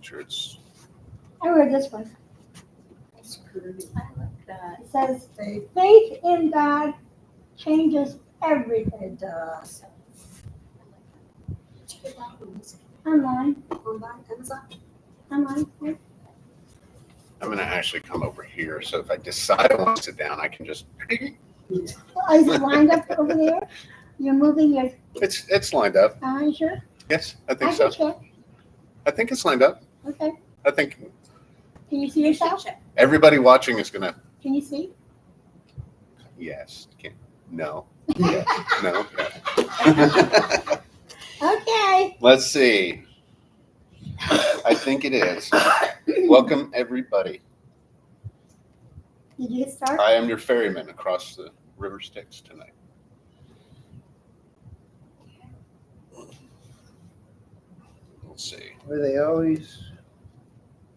Sure, it's I read this one. That's pretty. I like that. It says, Faith, faith in God changes everything. it does. Online. Online, Amazon. Online. I'm going to actually come over here. So if I decide I want to sit down, I can just. Oh, is it lined up over there? You're moving your. It's lined up. Are you sure? Yes, I I think can so. check. I think it's lined up. Okay. I think Can you see yourself? everybody watching is going to. Can you see? Yes. Can, no. Yeah. No. Okay. Let's see. I think it is. Welcome, everybody. Did you start? I am your ferryman across the River Styx tonight. Let's see. Were they always,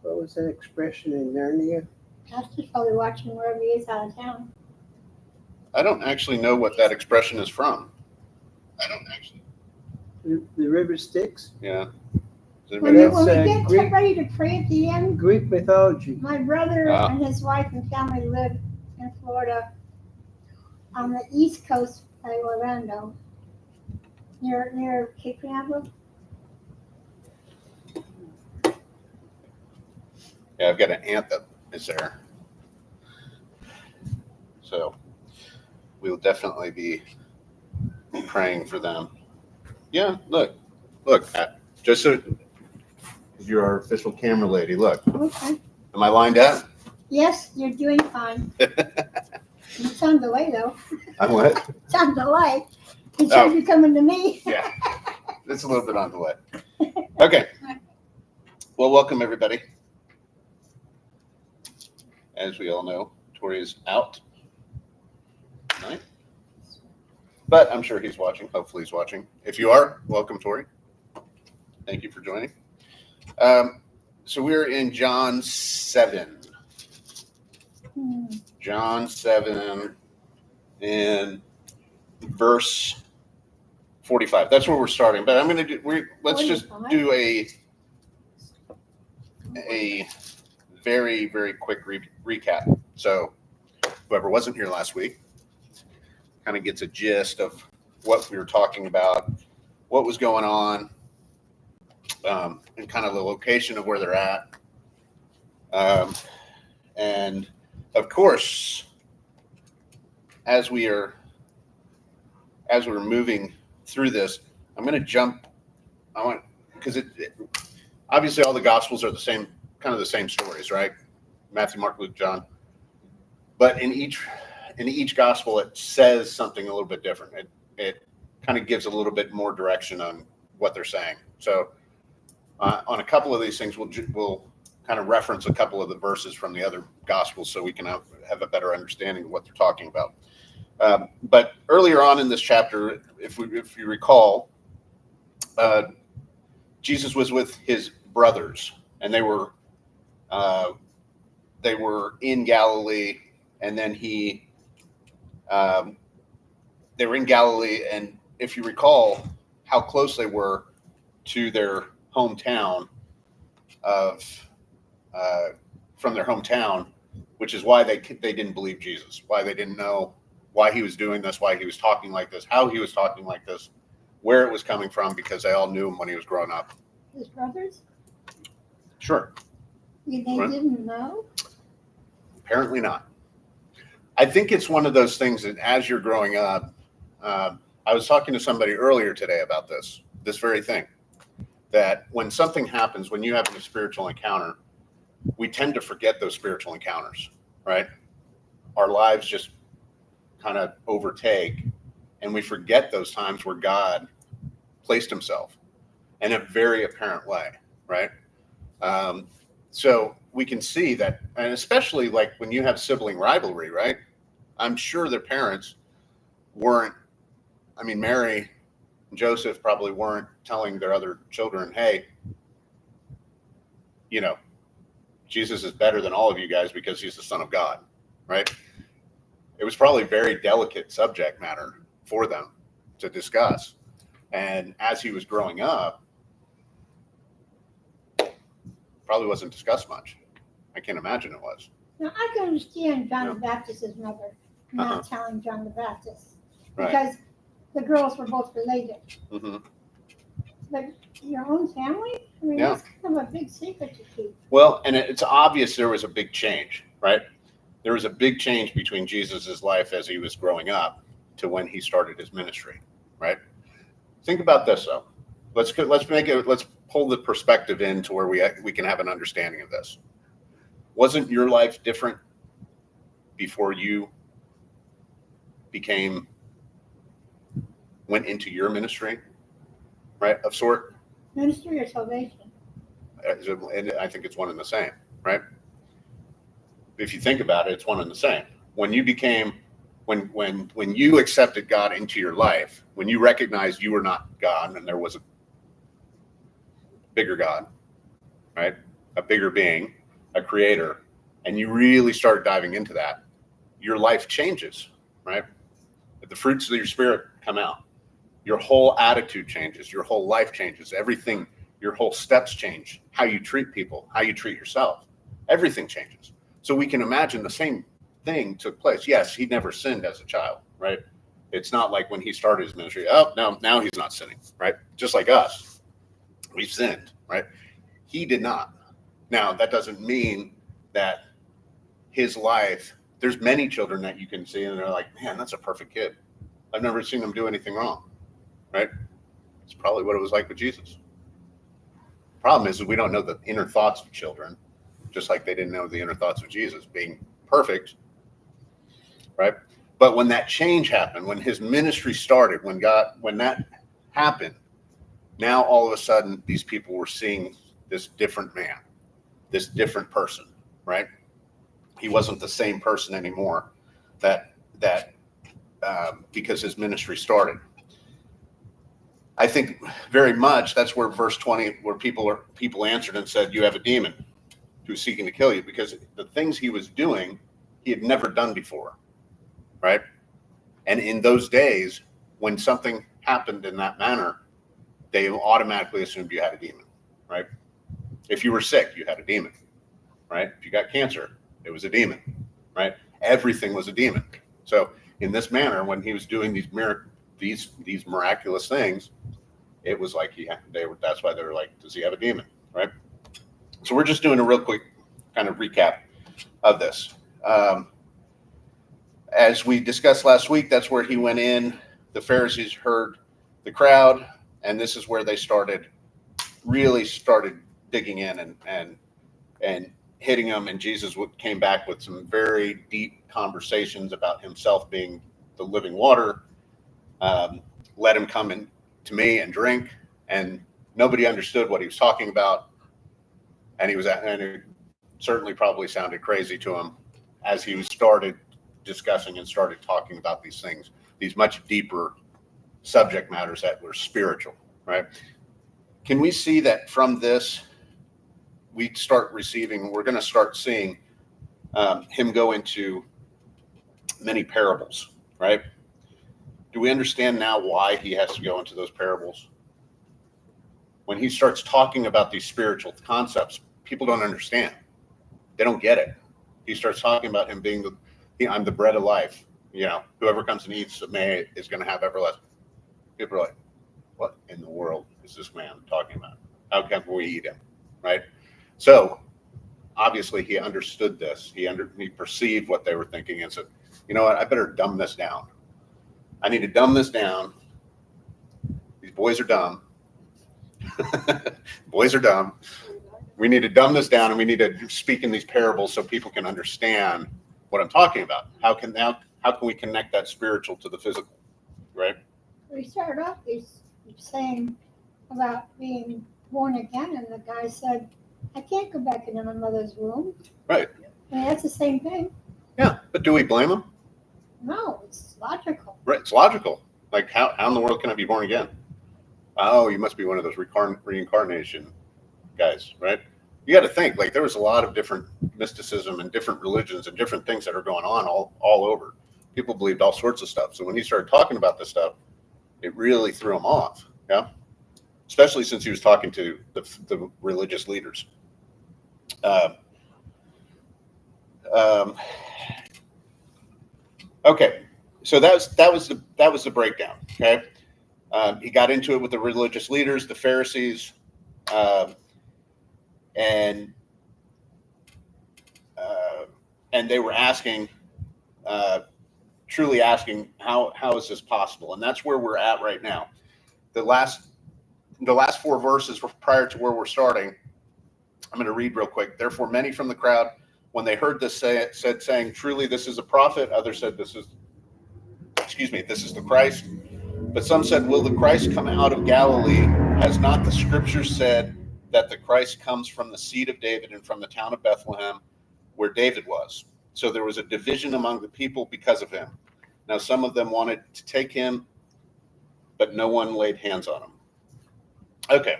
what was that expression in Narnia? Pastor's probably watching wherever he is out of town. I don't actually know what that expression is from. I don't actually. The river Styx? Yeah. Does When, anybody we, else? when we get Greek- ready to pray at the end, Greek mythology. my brother Ah. and his wife and family live in Florida on the east coast by Orlando, near Cape Canaveral. Yeah, I've got an aunt that is there. So we'll definitely be praying for them. Yeah, look, just so you're our official camera lady. Look, Okay. am I lined up? Yes, you're doing fine. It's on delay though. I'm what? It's on delay. It should Oh. be coming to me. Yeah, it's a little bit on the way. Okay. Well, welcome everybody. As we all know, Tori is out tonight, but I'm sure he's watching. Hopefully, he's watching. If you are, welcome, Tori. Thank you for joining. So we're in John 7. John 7 in verse 45. That's where we're starting. But I'm going to do. Let's just 45? do a very, very quick recap. So whoever wasn't here last week kind of gets a gist of what we were talking about, what was going on, and kind of the location of where they're at. And of course, as we're moving through this, I'm going to jump. Because obviously all the Gospels are the same, kind of the same stories, right? Matthew, Mark, Luke, John. But in each Gospel, it says something a little bit different. It kind of gives a little bit more direction on what they're saying. So on a couple of these things, we'll kind of reference a couple of the verses from the other Gospels so we can have a better understanding of what they're talking about. But earlier on in this chapter, if you recall, Jesus was with his brothers, and they were in Galilee, and then they were in Galilee, and if you recall how close they were to their hometown from their hometown, which is why they didn't believe Jesus, why they didn't know why he was doing this, why he was talking like this, how he was talking like this, where it was coming from, because they all knew him when he was growing up. His brothers? Sure. They Right. didn't know? Apparently not. I think it's one of those things that as you're growing up, I was talking to somebody earlier today about this very thing, that when something happens, when you have a spiritual encounter, we tend to forget those spiritual encounters, right? Our lives just kind of overtake, and we forget those times where God placed himself in a very apparent way, right? So we can see that, and especially like when you have sibling rivalry, right? I'm sure their parents weren't, Mary and Joseph probably weren't telling their other children, hey, Jesus is better than all of you guys because he's the Son of God, right? It was probably very delicate subject matter for them to discuss. And as he was growing up, Probably wasn't discussed much. I can't imagine it was. Now, I can understand John Yeah. the Baptist's mother not Uh-huh. telling John the Baptist Right. because the girls were both related. Hmm. But your own family? I mean, Yeah. that's kind of a big secret to keep. Well, and it's obvious there was a big change, right? There was a big change between Jesus's life as he was growing up to when he started his ministry, right? Think about this though. Let's pull the perspective in to where we can have an understanding of this. Wasn't your life different before you went into your ministry, right? Of sort. Ministry or salvation? And I think it's one and the same, right? If you think about it, it's one and the same. When you became, when you accepted God into your life, when you recognized you were not God and there was a bigger God, right? A bigger being, a creator, and you really start diving into that, your life changes, right? The fruits of your spirit come out. Your whole attitude changes. Your whole life changes. Everything, your whole steps change. How you treat people, how you treat yourself, everything changes. So we can imagine the same thing took place. Yes, he never sinned as a child, right? It's not like when he started his ministry, oh, no, now he's not sinning, right? Just like us, we've sinned, right? He did not. Now, that doesn't mean that his life, there's many children that you can see and they're like, man, that's a perfect kid. I've never seen him do anything wrong, right? It's probably what it was like with Jesus. Problem is we don't know the inner thoughts of children, just like they didn't know the inner thoughts of Jesus being perfect, right? But when that change happened, when his ministry started, when that happened, now all of a sudden these people were seeing this different man, this different person, right? He wasn't the same person anymore because his ministry started. I think very much that's where verse 20, where people answered and said, you have a demon who's seeking to kill you, because the things he was doing, he had never done before, right? And in those days, when something happened in that manner, they automatically assumed you had a demon, right? If you were sick, you had a demon, right? If you got cancer, it was a demon, right? Everything was a demon. So in this manner, when he was doing these miraculous things, it was like that's why they were like, does he have a demon, right? So we're just doing a real quick kind of recap of this. As we discussed last week, that's where he went in. The Pharisees heard the crowd, and this is where they really started digging in and hitting him. And Jesus came back with some very deep conversations about himself being the living water. Let him come in to me and drink. And nobody understood what he was talking about. And it certainly probably sounded crazy to him as he started discussing and started talking about these things, these much deeper subject matters that were spiritual, right? Can we see that from this, we're going to start seeing him go into many parables, right? Do we understand now why he has to go into those parables? When he starts talking about these spiritual concepts, people don't understand. They don't get it. He starts talking about him being I'm the bread of life. You know, whoever comes and eats of me is going to have everlasting. People are like, what in the world is this man talking about? How can we eat him, right? So obviously he understood this. He perceived what they were thinking and said, you know what, I better dumb this down. I need to dumb this down. These boys are dumb. Boys are dumb. We need to dumb this down, and we need to speak in these parables so people can understand what I'm talking about. How can we connect that spiritual to the physical, right? We started off saying about being born again, and the guy said, I can't go back into my mother's womb. Right. I mean, that's the same thing. Yeah, but do we blame him? No, it's logical. Right, it's logical. Like, how in the world can I be born again? Oh, you must be one of those reincarnation guys, right? You got to think, like, there was a lot of different mysticism and different religions and different things that are going on all over. People believed all sorts of stuff. So when he started talking about this stuff, it really threw him off, yeah? Especially since he was talking to the religious leaders, Um, um, okay, so that was the breakdown. Okay, he got into it with the religious leaders, the Pharisees, um, and and they were asking, truly asking, how is this possible? And that's where we're at right now. The last four verses were prior to where we're starting. I'm going to read real quick. Therefore, many from the crowd, when they heard this, said, saying, "Truly, this is a prophet." Others said, "This is the Christ." But some said, "Will the Christ come out of Galilee? Has not the Scripture said that the Christ comes from the seed of David and from the town of Bethlehem, where David was?" So there was a division among the people because of him. Now some of them wanted to take him, but no one laid hands on him. Okay.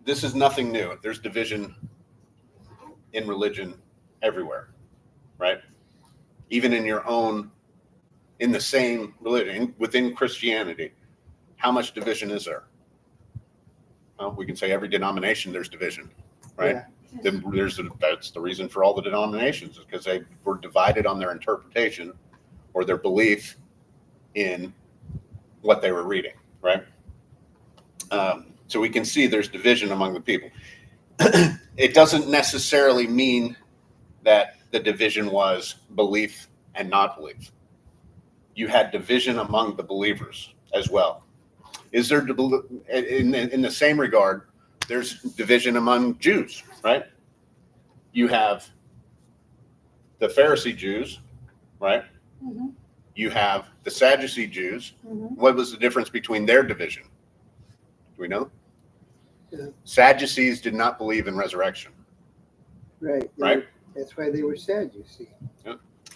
This is nothing new. There's division in religion everywhere, right? Even in the same religion, within Christianity, how much division is there? Well, we can say every denomination there's division, right? Yeah. Then that's the reason for all the denominations, is because they were divided on their interpretation or their belief in what they were reading, right? So we can see there's division among the people. It doesn't necessarily mean that the division was belief and not belief. You had division among the believers as well. Is there, in the same regard, there's division among Jews, right? You have the Pharisee Jews, right? Mm-hmm. You have the Sadducee Jews. Mm-hmm. What was the difference between their division? Do we know? Yeah. Sadducees did not believe in resurrection, Right. right? That's why they were sad, you see.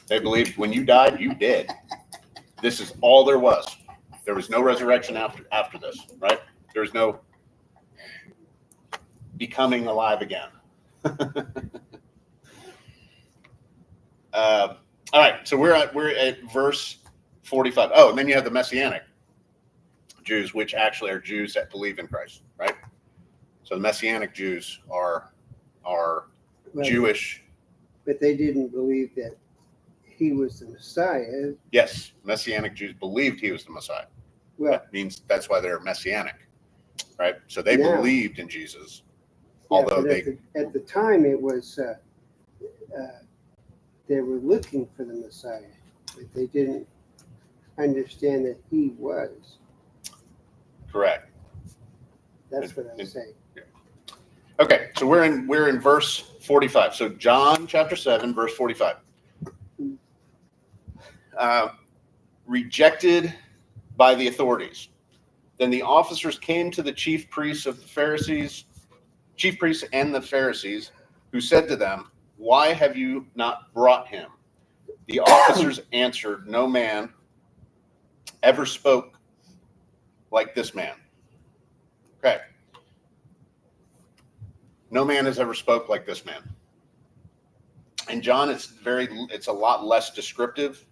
They believed when you died, you did. This is all there was. There was no resurrection after this, right? There was no becoming alive again. All right, so we're at verse 45. Oh, and then you have the Messianic Jews, which actually are Jews that believe in Christ, right? So the Messianic Jews are Well, Jewish. But they didn't believe that he was the Messiah. Yes, Messianic Jews believed he was the Messiah. Well, That means that's why they're Messianic, right? So they Now- believed in Jesus, yeah, although but at the time it was they were looking for the Messiah, but they didn't understand that he was. correct. That's what I'm saying. Okay, so we're in verse 45. So John chapter 7, verse 45. Rejected by the authorities. Then the officers came to the chief priests and the Pharisees, who said to them, "Why have you not brought him?" The officers answered, "No man ever spoke like this man." Okay. No man has ever spoke like this man. In John, it's a lot less descriptive.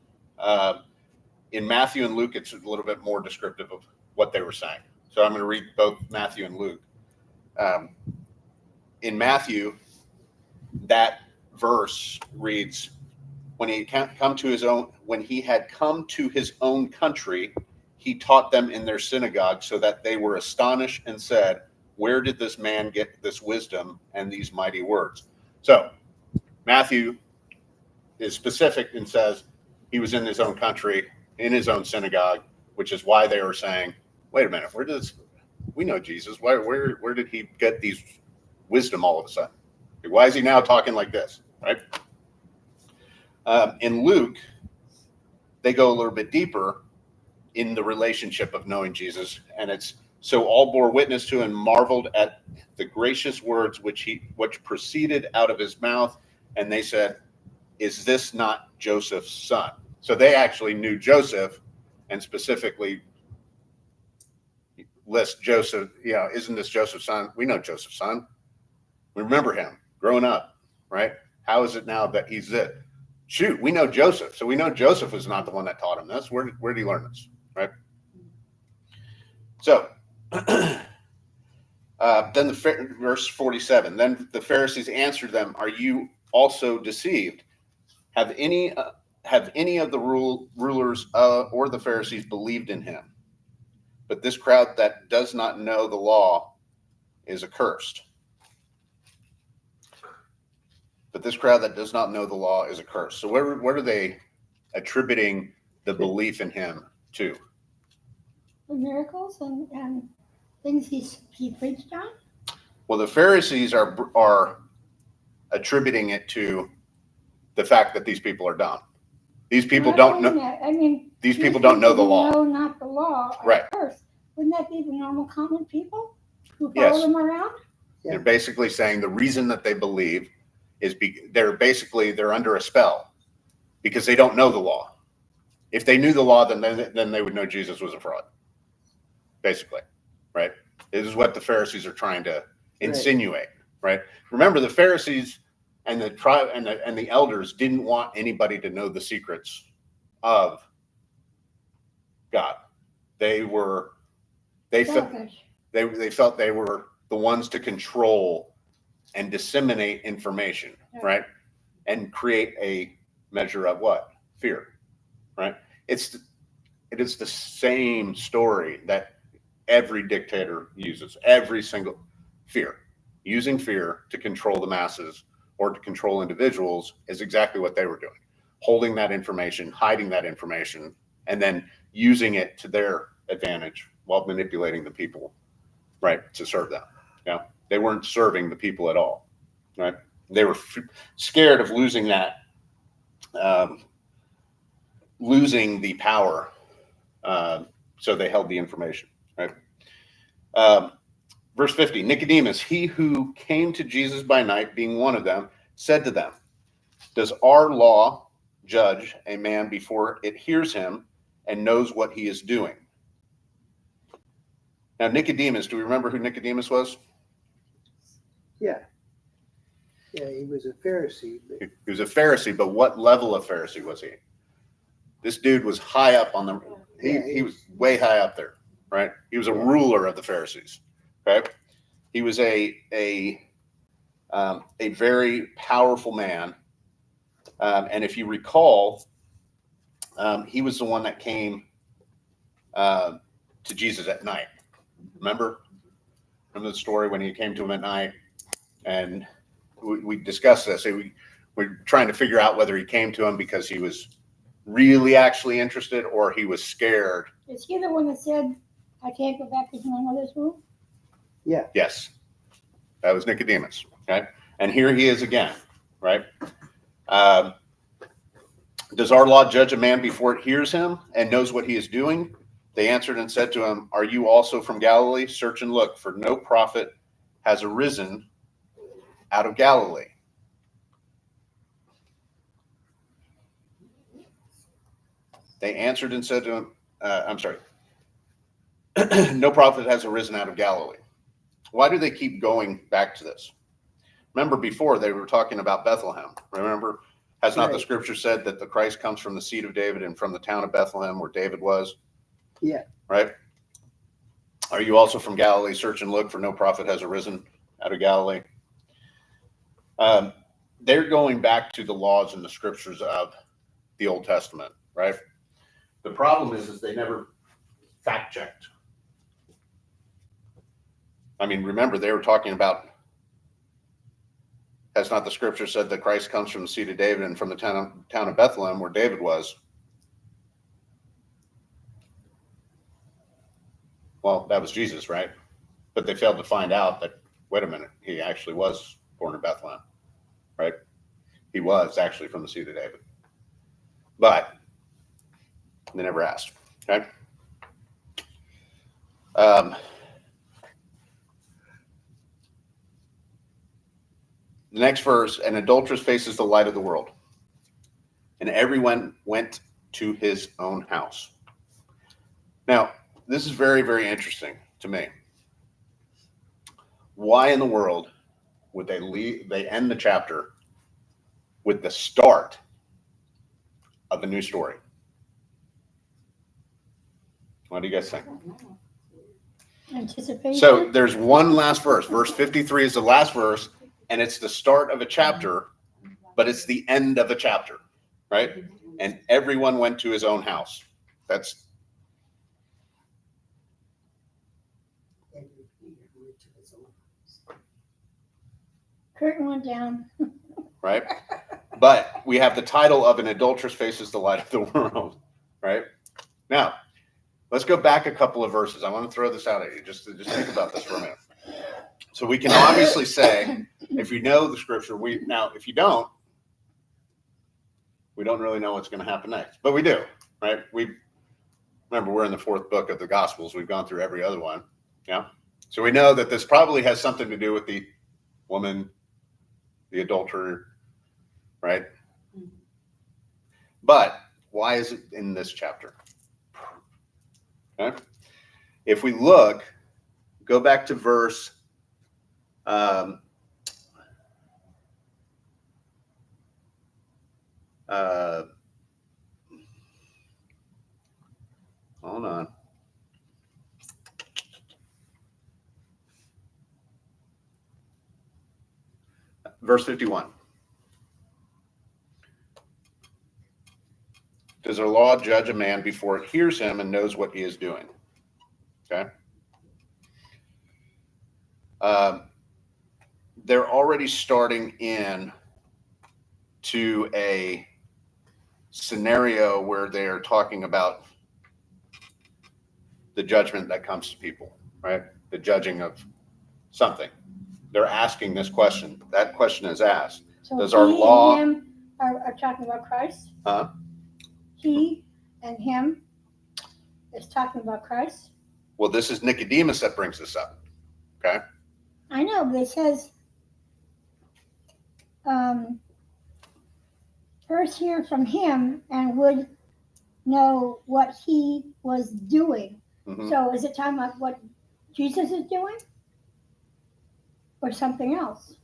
In Matthew and Luke, it's a little bit more descriptive of what they were saying. So I'm going to read both Matthew and Luke. In Matthew, that verse reads, when he had come to his own country, he taught them in their synagogue, so that they were astonished and said, "Where did this man get this wisdom and these mighty words?" So Matthew is specific and says he was in his own country, in his own synagogue, which is why they were saying, "Wait a minute, we know Jesus. Where did he get these wisdom all of a sudden? Why is he now talking like this?" Right? In Luke, they go a little bit deeper in the relationship of knowing Jesus, and it's, "So all bore witness to and marveled at the gracious words which proceeded out of his mouth, and they said, 'Is this not Joseph's son?'" So they actually knew Joseph, and specifically list Joseph. Yeah, "Isn't this Joseph's son?" We know Joseph's son. We remember him growing up, right? How is it now that he's it? Shoot, we know Joseph. So we know Joseph was not the one that taught him this. Where did he learn this, right? So Then verse 47. Then the Pharisees answered them, "Are you also deceived? Have any of the rulers or the Pharisees believed in him? But this crowd that does not know the law is accursed." But this crowd that does not know the law is accursed. So what are they attributing the belief in him to? The miracles and things he preached on. Well, the Pharisees are attributing it to the fact that these people are dumb. These people I'm don't not know. saying that. I mean, These people don't know the who law. Know not the law. Are Right. cursed. Wouldn't that be the normal common people who follow Yes. them around? Yeah. They're basically saying the reason that they believe is they're under a spell because they don't know the law. If they knew the law, then they would know Jesus was a fraud. Basically, right? This is what the Pharisees are trying to insinuate, right? Remember, the Pharisees and the tribe and the elders didn't want anybody to know the secrets of God. They felt Selfish. they felt they were the ones to control and disseminate information, right? And create a measure of what? Fear, right? It is the same story that every dictator uses. Every single fear. Using fear to control the masses or to control individuals is exactly what they were doing. Holding that information, hiding that information, and then using it to their advantage while manipulating the people, right, to serve them. Yeah, they weren't serving the people at all, right? They were scared of losing that, losing the power, so they held the information, right? Verse 50, Nicodemus, he who came to Jesus by night, being one of them, said to them, "Does our law judge a man before it hears him and knows what he is doing?" Now, Nicodemus, do we remember who Nicodemus was? Yeah. Yeah, he was a Pharisee. But He was a Pharisee, but what level of Pharisee was he? This dude was high up on the, he was way high up there, right? He was a ruler of the Pharisees, okay? He was a very powerful man. And if you recall, he was the one that came to Jesus at night. Remember the story when he came to him at night? And we discussed this. We're trying to figure out whether he came to him because he was really actually interested or he was scared. Is he the one that said, "I can't go back to my mother's womb"? yeah, Yes, that was Nicodemus. Okay, and here he is again, right? Does our law judge a man before it hears him and knows what he is doing? They answered and said to him, "Are you also from Galilee? Search and look, for no prophet has arisen out of Galilee." They answered and said to him, no prophet has arisen out of Galilee. Why do they keep going back to this? Remember before they were talking about Bethlehem. Remember, has not the scripture said that the Christ comes from the seed of David and from the town of Bethlehem where David was? Yeah. Right? Are you also from Galilee? Search and look, for no prophet has arisen out of Galilee. They're going back to the laws and the scriptures of the Old Testament, right? The problem is they never fact checked. I mean, remember, they were talking about, has not the scripture said that Christ comes from the seed of David and from the town of Bethlehem where David was? Well, that was Jesus, right? But they failed to find out that, wait a minute, he actually was born in Bethlehem, right? He was actually from the seed of David. But they never asked, okay? The next verse, an adulteress faces the light of the world, and everyone went to his own house. Now, this is very, very interesting to me. Why in the world would they end the chapter with the start of a new story? What do you guys think? Anticipation. So there's one last verse. Verse 53 is the last verse, and it's the start of a chapter, but it's the end of a chapter, right? And everyone went to his own house. That's Curtain went down. right. But we have the title of An Adulteress Faces the Light of the World, right? Now, let's go back a couple of verses. I want to throw this out at you just think about this for a minute. So we can obviously say, if you know the scripture, if you don't, we don't really know what's going to happen next, but we do, right? Remember, we're in the 4th book of the Gospels. We've gone through every other one. Yeah. So we know that this probably has something to do with the woman, the adulterer, right? But why is it in this chapter? Okay. If we go back to verse hold on. Verse 51. Does our law judge a man before it hears him and knows what he is doing? Okay. They're already starting in to a scenario where they're talking about the judgment that comes to people, right? The judging of something. They're asking this question. That question is asked. So Does our he law- and him are talking about Christ? Huh? He and him is talking about Christ? Well, this is Nicodemus that brings this up. Okay. I know, but it says, first hear from him and would know what he was doing. Mhm. So is it talking about what Jesus is doing? Or something else?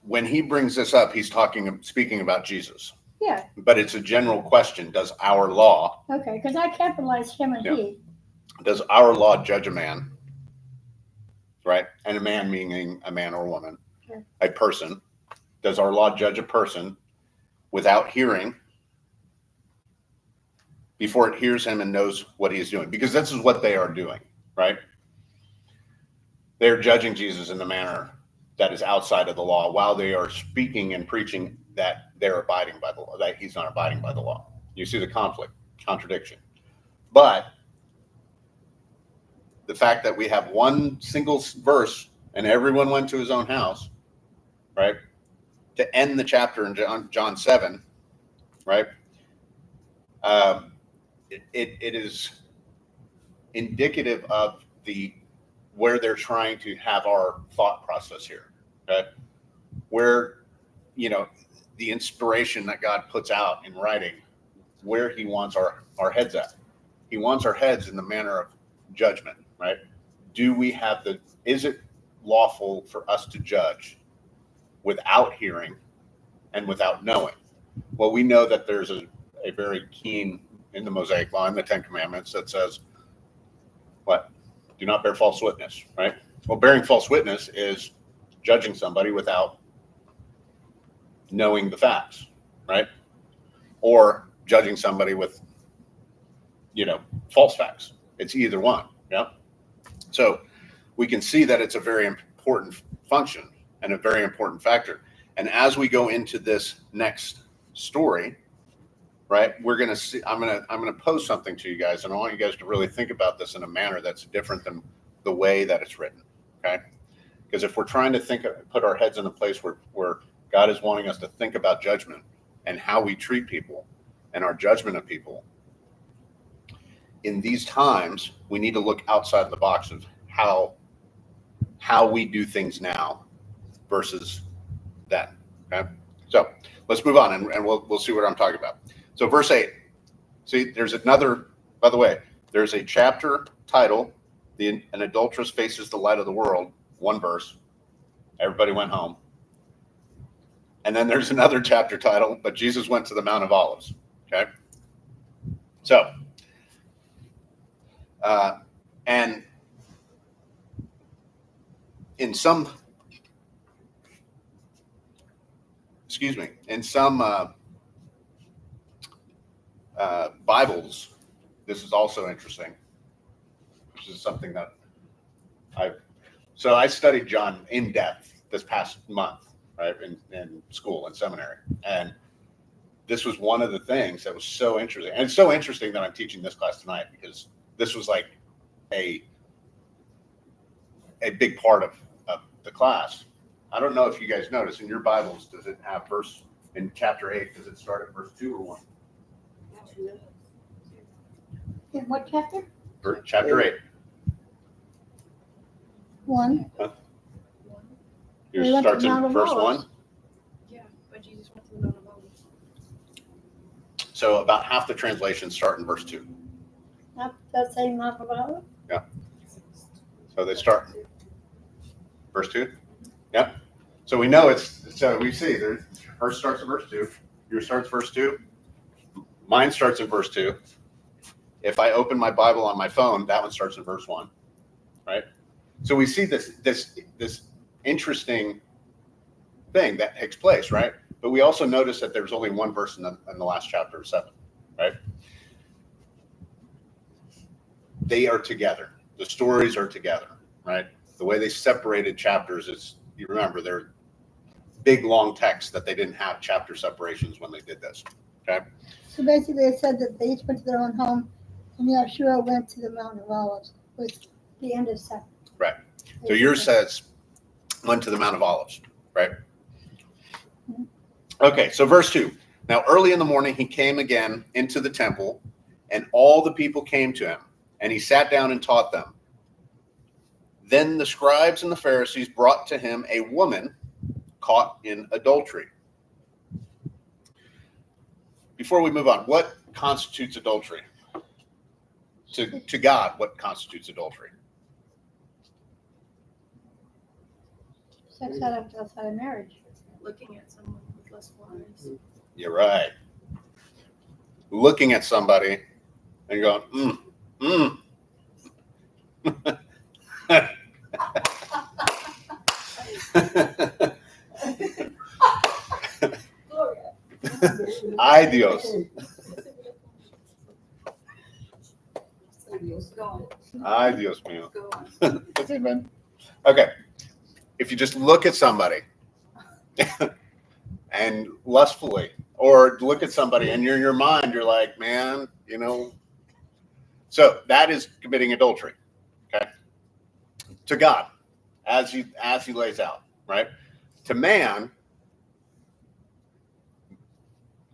When he brings this up, he's speaking about Jesus. Yeah, But it's a general question. Does our law okay, because I capitalized him and Yeah. he. Does our law judge a man? Right? And a man meaning a man or a woman, Sure. a person. Does our law judge a person without hearing before it hears him and knows what he is doing? Because this is what they are doing, right? They're judging Jesus in the manner that is outside of the law while they are speaking and preaching that they're abiding by the law, that he's not abiding by the law. You see the contradiction. But the fact that we have one single verse and everyone went to his own house, right? To end the chapter in John 7, right? It is indicative of where they're trying to have our thought process here, okay? Where, the inspiration that God puts out in writing, where he wants our heads at. He wants our heads in the manner of judgment, right? Is it lawful for us to judge without hearing and without knowing? Well, we know that there's a very keen in the Mosaic Law, in the 10 Commandments, that says, what? Do not bear false witness, right? Well, bearing false witness is judging somebody without knowing the facts, right? Or judging somebody with, false facts. It's either one, yeah? So we can see that it's a very important function and a very important factor. And as we go into this next story, right, we're going to see, I'm going to pose something to you guys, and I want you guys to really think about this in a manner that's different than the way that it's written, okay? Because if we're trying to put our heads in a place where God is wanting us to think about judgment and how we treat people and our judgment of people, in these times, we need to look outside the box of how we do things now versus then, okay? So let's move on, and we'll see what I'm talking about. So verse 8, see, by the way, there's a chapter title, An Adulteress Faces the Light of the World, one verse. Everybody went home. And then there's another chapter title, But Jesus Went to the Mount of Olives, okay? So And in some, in some Bibles, this is also interesting, which is something that I studied John in depth this past month, right, in school and seminary. And this was one of the things that was so interesting. And it's so interesting that I'm teaching this class tonight because this was like a big part of the class. I don't know if you guys notice in your Bibles, does it have verse in chapter 8? Does it start at verse 2 or 1? In what chapter? Chapter 8. 1. We Yours went to starts Mount in of verse Olives. 1. Yeah, but Jesus went to the Mount of Olives. So about half the translations start in verse 2. Not the same Mount of Olives? So they start verse 2. Yep. So we know so we see hers starts in verse 2. Yours starts verse 2. Mine starts in verse 2. If I open my Bible on my phone, that one starts in verse 1. Right? So we see this interesting thing that takes place, right? But we also notice that there's only one verse in the last chapter of 7, right? They are together. The stories are together, right? The way they separated chapters is, you remember, they're big, long texts that they didn't have chapter separations when they did this, okay? So basically it said that they each went to their own home, and Yeshua went to the Mount of Olives, was the end of 7. Right. So yours says went to the Mount of Olives, right? Okay, so verse 2. Now early in the morning he came again into the temple, and all the people came to him, and he sat down and taught them. Then the scribes and the Pharisees brought to him a woman caught in adultery. Before we move on, what constitutes adultery? To God, what constitutes adultery? Sex outside of marriage. Looking at someone with less eyes. You're right. Looking at somebody and going, Gloria. Ay Dios. Go on. Ay Dios mío. Go on. Amen. Okay. If you just look at somebody and lustfully, or look at somebody and in your mind, you're like, man, so that is committing adultery, okay? To God, as he lays out, right? To man,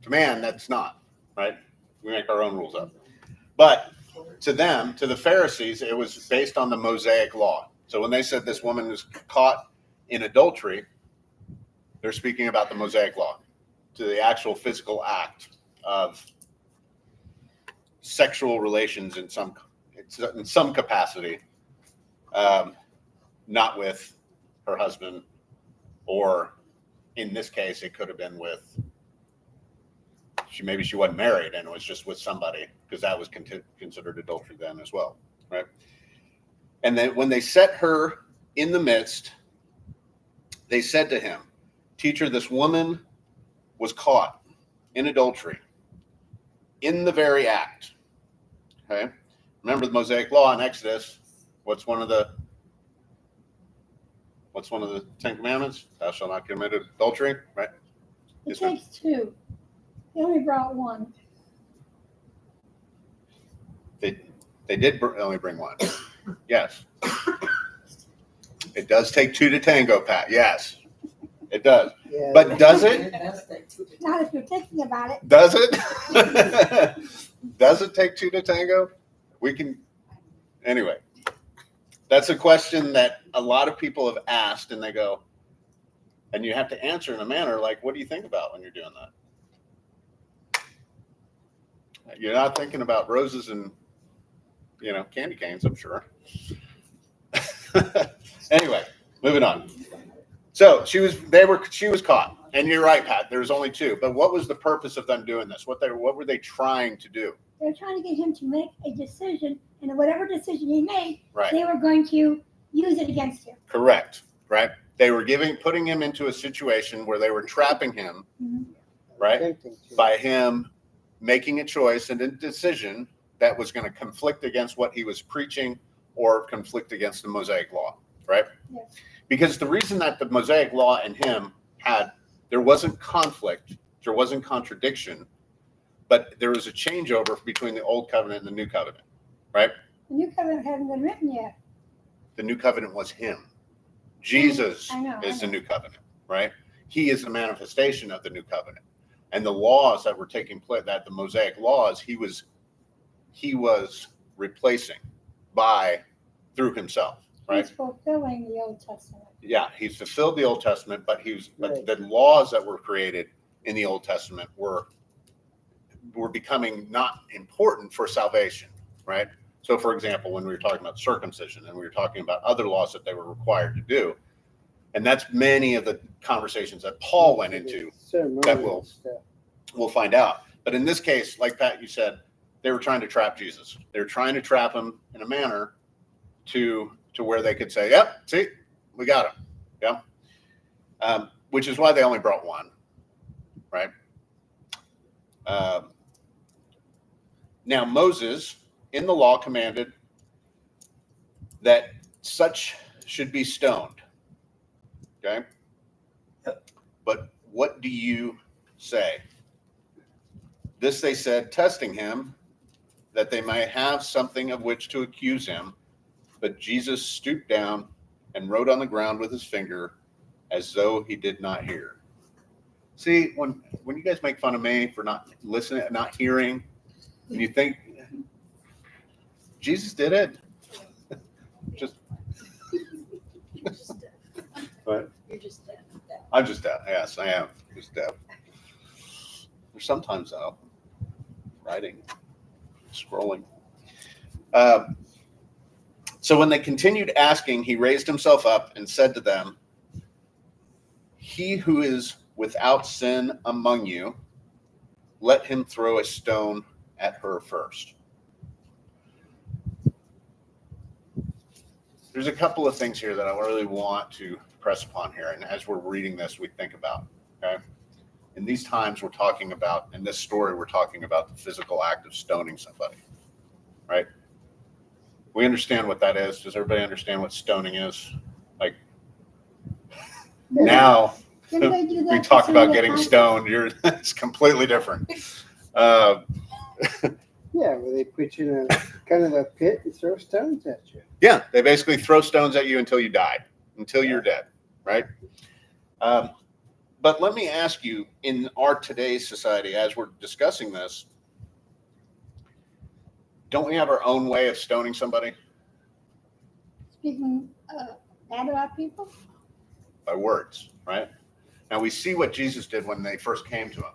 that's not, right? We make our own rules up. But to them, to the Pharisees, it was based on the Mosaic law. So when they said this woman was caught in adultery, they're speaking about the Mosaic law, to the actual physical act of sexual relations in some capacity, not with her husband, or in this case, it could have been with, maybe she wasn't married and it was just with somebody, because that was considered adultery then as well, right? And then when they set her in the midst, they said to him, "Teacher, this woman was caught in adultery in the very act." Okay. Remember the Mosaic law in Exodus. What's one of the Ten Commandments? Thou shalt not commit adultery, right? It takes 2. They only brought 1. They did only bring 1. Yes. It does take 2 to tango, Pat. Yes, it does. Yeah. But does it? Not if you're thinking about it. Does it? Does it take 2 to tango? We can. Anyway, that's a question that a lot of people have asked, and they go, and you have to answer in a manner like, what do you think about when you're doing that? You're not thinking about roses and, candy canes, I'm sure. Anyway, moving on. So she was caught, and you're right, Pat. There's only 2. But what was the purpose of them doing this? What were they trying to do? They're trying to get him to make a decision, and whatever decision he made, Right. they were going to use it against him. Correct. Right. They were putting him into a situation where they were trapping him Right. Attempting to. by him making a choice and a decision that was going to conflict against what he was preaching or conflict against the Mosaic law. Right. Yes. Because the reason that the Mosaic law and him there wasn't conflict, there wasn't contradiction, but there was a changeover between the old covenant and the new covenant. Right. The new covenant hasn't been written yet. The new covenant was him. Jesus I know. is the new covenant, right? He is the manifestation of the new covenant. And the laws that were taking place, that the Mosaic laws, he was replacing through himself, right? He's fulfilling the Old Testament. Yeah, he's fulfilled the Old Testament, but Right. the laws that were created in the Old Testament were becoming not important for salvation, right? So, for example, when we were talking about circumcision and we were talking about other laws that they were required to do, and that's many of the conversations that Paul went into, Ceremonial that will- stuff. we'll find out. But in this case, like Pat, you said, they were trying to trap Jesus. They were trying to trap him in a manner to where they could say, yep, see, we got him. Yeah. Which is why they only brought one, right? Now, Moses in the law commanded that such should be stoned. Okay. But what do you say? This they said, testing him, that they might have something of which to accuse him. But Jesus stooped down and wrote on the ground with his finger, as though he did not hear. See, when you guys make fun of me for not listening, not hearing, and you think Jesus did it, just You're just deaf. what? You're just deaf. I'm just deaf. Yes, I am just deaf. There's sometimes though, writing, scrolling. So when they continued asking, he raised himself up and said to them, "He who is without sin among you, let him throw a stone at her first." There's a couple of things here that I really want to press upon here. And as we're reading this, we think about, okay? In these times, we're talking about, in this story, we're talking about the physical act of stoning somebody, right? We understand what that is. Does everybody understand what stoning is? Like now, Didn't they do that we to talk some about of the getting concerts? stoned. It's completely different. Yeah, where they put you in a kind of a pit and throw stones at you. Yeah, they basically throw stones at you until you die, until you're dead, right? But let me ask you, in our today's society, as we're discussing this, don't we have our own way of stoning somebody? Speaking bad about people? By words, right? Now we see what Jesus did when they first came to him.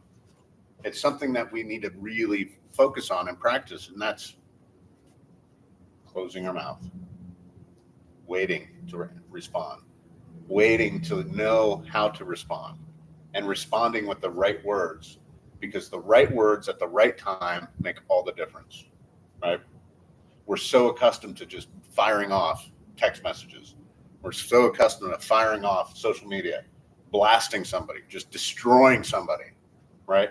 It's something that we need to really focus on and practice, and that's closing our mouth, waiting to respond, waiting to know how to respond, and responding with the right words, because the right words at the right time make all the difference, right? We're so accustomed to just firing off text messages. We're so accustomed to firing off social media, blasting somebody, just destroying somebody, right?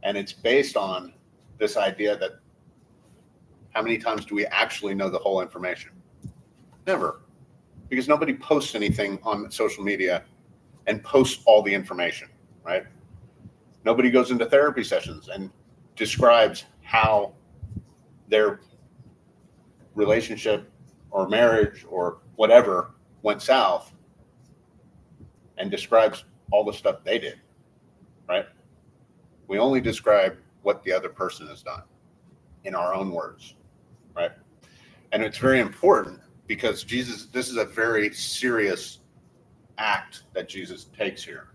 And it's based on this idea that how many times do we actually know the whole information? Never. Because nobody posts anything on social media and posts all the information, right? Nobody goes into therapy sessions and describes how their relationship or marriage or whatever went south and describes all the stuff they did, right? We only describe what the other person has done in our own words, right? And it's very important because this is a very serious act that Jesus takes here,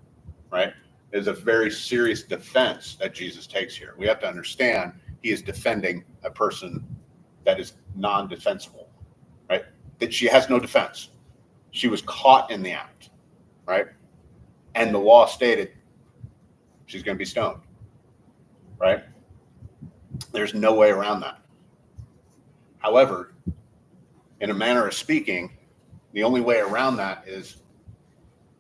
right? It's a very serious defense that Jesus takes here. We have to understand he is defending a person that is non-defensible, right? That she has no defense. She was caught in the act, right? And the law stated she's going to be stoned, right? There's no way around that. However, in a manner of speaking, the only way around that is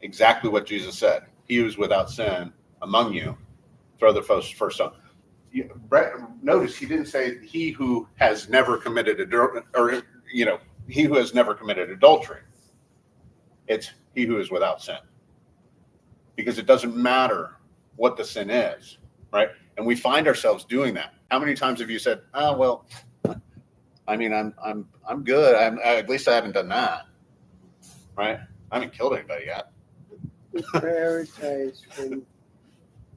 exactly what Jesus said. He who is without sin among you, throw the first stone. Notice he didn't say he who has never committed he who has never committed adultery. It's he who is without sin. Because it doesn't matter what the sin is, right? And we find ourselves doing that. How many times have you said, "Oh well, I mean, I'm good. At least I haven't done that, right? I haven't killed anybody yet." We prioritize when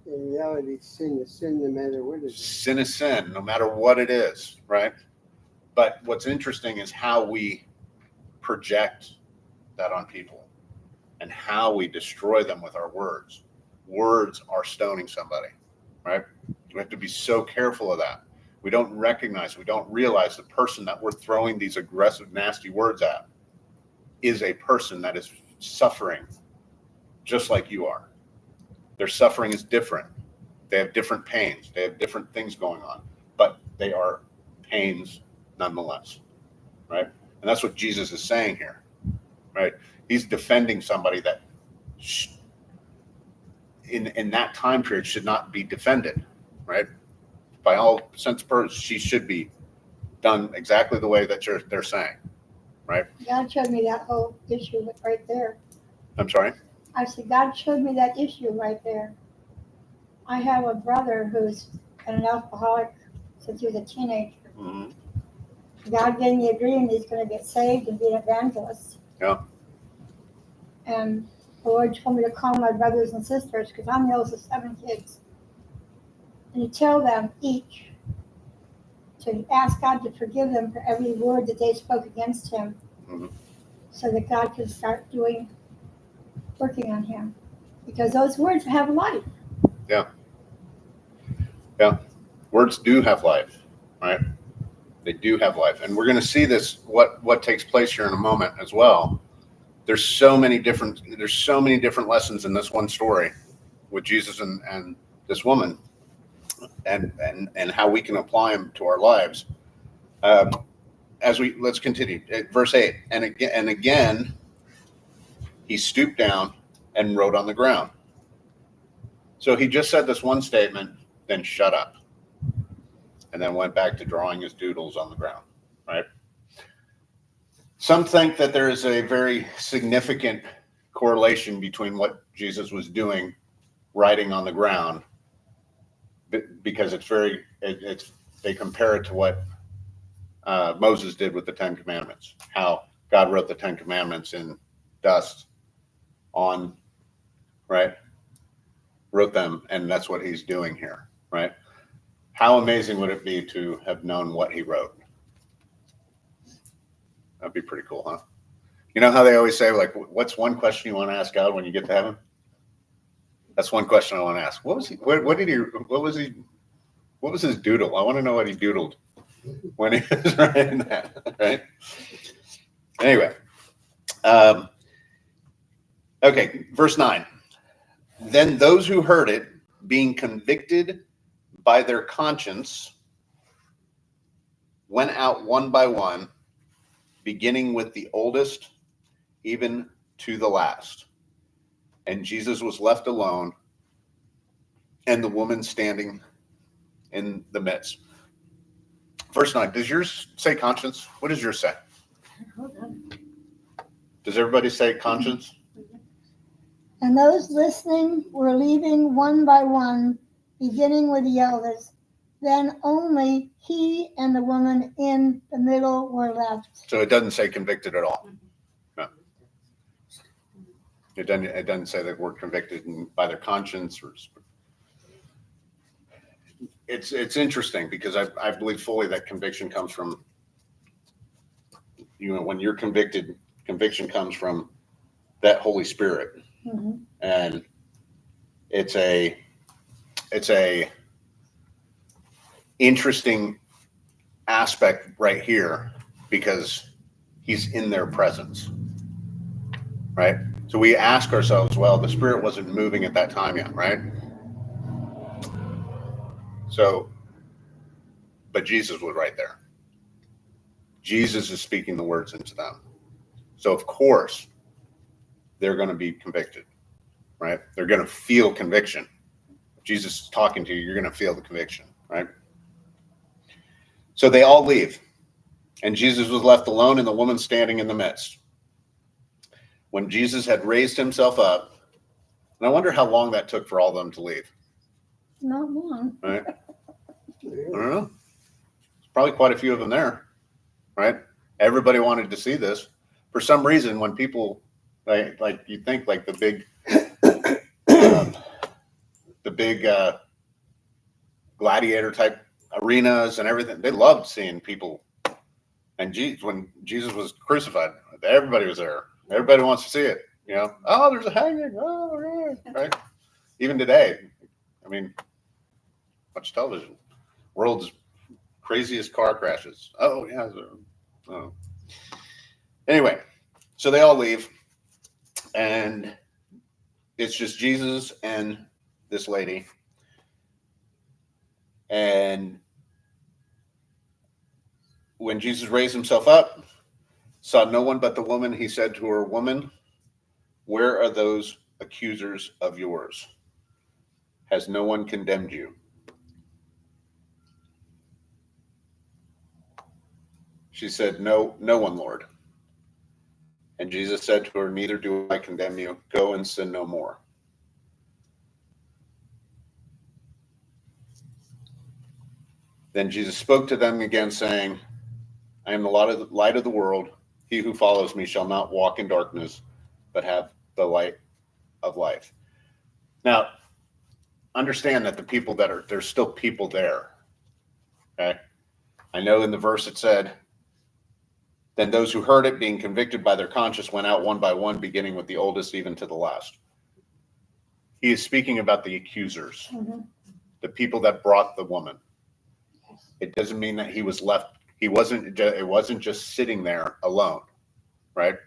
in reality sin is sin no matter what it is. Sin is sin, no matter what it is, right? But what's interesting is how we project that on people and how we destroy them with our words. Words are stoning somebody, right? We have to be so careful of that. We don't recognize, we don't realize the person that we're throwing these aggressive, nasty words at is a person that is suffering just like you are. Their suffering is different. They have different pains. They have different things going on, but they are pains nonetheless, right? And that's what Jesus is saying here, right? He's defending somebody that in that time period should not be defended, right? By all sense of purpose, she should be done exactly the way that they're saying, right? God showed me that whole issue right there. I'm sorry? I said, God showed me that issue right there. I have a brother who's been an alcoholic since he was a teenager. Mm-hmm. God gave me a dream he's going to get saved and be an evangelist. Yeah. And the Lord told me to call my brothers and sisters, because I'm the oldest of 7 kids, and to tell them each to ask God to forgive them for every word that they spoke against him, Mm-hmm. so that God can start working on him. Because those words have life. Words do have life, right? They do have life. And we're going to see this, what takes place here in a moment as well. There's so many different lessons in this one story with Jesus and this woman, and how we can apply them to our lives. Let's continue. Verse 8, and again, he stooped down and wrote on the ground. So he just said this one statement, then shut up, and then went back to drawing his doodles on the ground, right? Some think that there is a very significant correlation between what Jesus was doing, writing on the ground, because they compare it to what Moses did with the 10 Commandments, how God wrote the 10 Commandments in dust on, right? Wrote them, and that's what he's doing here, right? How amazing would it be to have known what he wrote? That'd be pretty cool, huh? You know how they always say, like, what's one question you want to ask God when you get to heaven? That's one question I want to ask. What was his doodle? I want to know what he doodled when he was writing that, right? Anyway. Okay, verse 9. Then those who heard it, being convicted by their conscience, went out one by one, beginning with the oldest, even to the last. And Jesus was left alone, and the woman standing in the midst. Verse 9, does yours say conscience? What does yours say? Hold on. Does everybody say conscience? And those listening were leaving one by one, beginning with the eldest. Then only he and the woman in the middle were left. So it doesn't say convicted at all. No. It doesn't say that we're convicted by their conscience. It's interesting because I believe fully that conviction comes from, when you're convicted, conviction comes from that Holy Spirit. Mm-hmm. And it's a interesting aspect right here because he's in their presence, right? So we ask ourselves, well, the Spirit wasn't moving at that time yet, right? So But Jesus was right there. Jesus is speaking the words into them. So of course, they're going to be convicted, right? They're going to feel conviction. If Jesus is talking to you, you're going to feel the conviction, right? So they all leave. And Jesus was left alone and the woman standing in the midst. When Jesus had raised himself up, and I wonder how long that took for all of them to leave, Not long. right? I don't know. There's probably quite a few of them there, right? Everybody wanted to see this. For some reason, when people, like you think like the big gladiator type arenas and everything, they loved seeing people. And when Jesus was crucified, everybody was there. Everybody wants to see it. You know, oh, there's a hanging. Oh, right. Even today, I mean, watch television. World's craziest car crashes. Oh, yeah. Oh. Anyway, so they all leave, and it's just Jesus and this lady. And when Jesus raised himself up, saw no one but the woman, he said to her, "Woman, where are those accusers of yours? Has no one condemned you?" She said, "No, no one, Lord." And Jesus said to her, "Neither do I condemn you. Go and sin no more." Then Jesus spoke to them again, saying, "I am the light of the world. He who follows me shall not walk in darkness, but have the light of life." Now, understand that the people there's still people there. Okay. I know in the verse it said, then those who heard it, being convicted by their conscience, went out one by one, beginning with the oldest, even to the last. He is speaking about the accusers, the people that brought the woman. It doesn't mean that he was left. It wasn't just sitting there alone, right?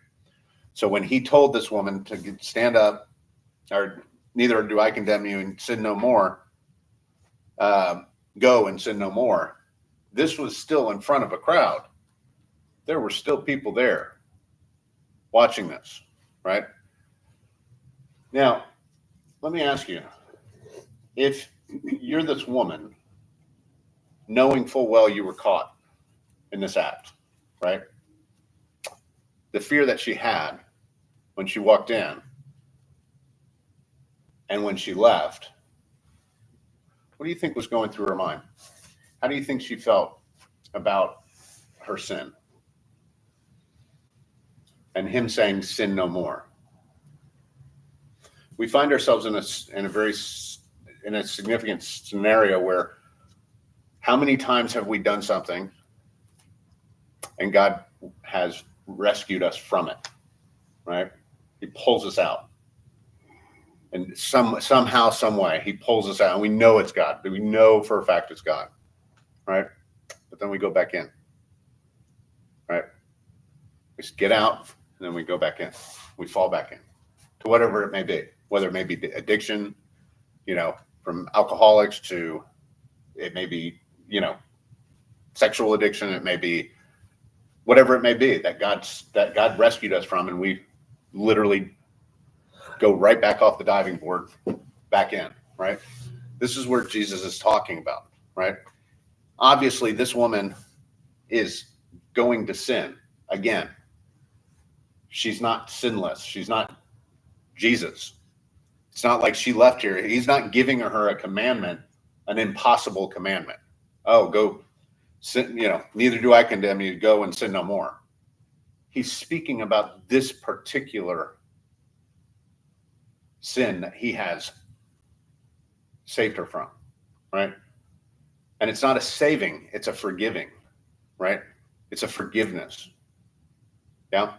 So when he told this woman to stand up, or neither do I condemn you and sin no more, go and sin no more, this was still in front of a crowd. There were still people there watching this, right? Now, let me ask you, if you're this woman, knowing full well you were caught in this act, right? The fear that she had when she walked in and when she left, what do you think was going through her mind? How do you think she felt about her sin? And him saying, "Sin no more." We find ourselves in a significant scenario where how many times have we done something and God has rescued us from it, right? He pulls us out. And somehow, some way, he pulls us out, and we know it's God. We know for a fact it's God, right? But then we go back in, right? We just get out, and then we go back in. We fall back in to whatever it may be, whether it may be addiction, from alcoholics to it may be, sexual addiction. It may be whatever it may be that God rescued us from, and we literally go right back off the diving board, back in, right? This is where Jesus is talking about, right? Obviously, this woman is going to sin again. She's not sinless. She's not Jesus. It's not like she left here. He's not giving her a commandment, an impossible commandment. Oh, go sin, neither do I condemn you, go and sin no more. He's speaking about this particular sin that he has saved her from, right? And it's not a saving, it's a forgiving, right? It's a forgiveness. Yeah.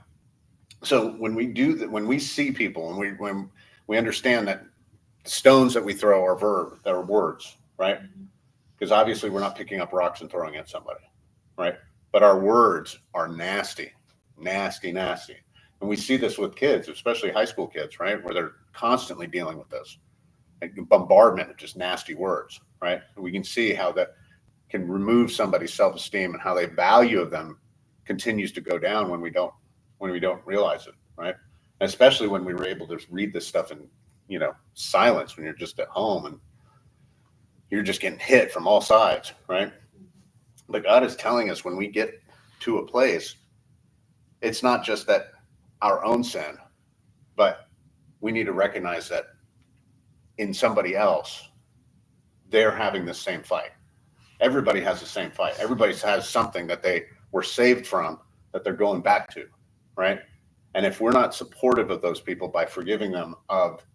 So when we do that, when we see people and when we understand that the stones that we throw are words, right? Because obviously we're not picking up rocks and throwing at somebody, right? But our words are nasty, nasty, nasty. And we see this with kids, especially high school kids, right? Where they're constantly dealing with this, like bombardment of just nasty words, right? And we can see how that can remove somebody's self-esteem, and how they value of them continues to go down when we don't realize it, right? And especially when we were able to read this stuff in, silence, when you're just at home and you're just getting hit from all sides, right? But God is telling us, when we get to a place, it's not just that our own sin, but we need to recognize that in somebody else, they're having the same fight. Everybody has the same fight. Everybody has something that they were saved from that they're going back to, right? And if we're not supportive of those people by forgiving them of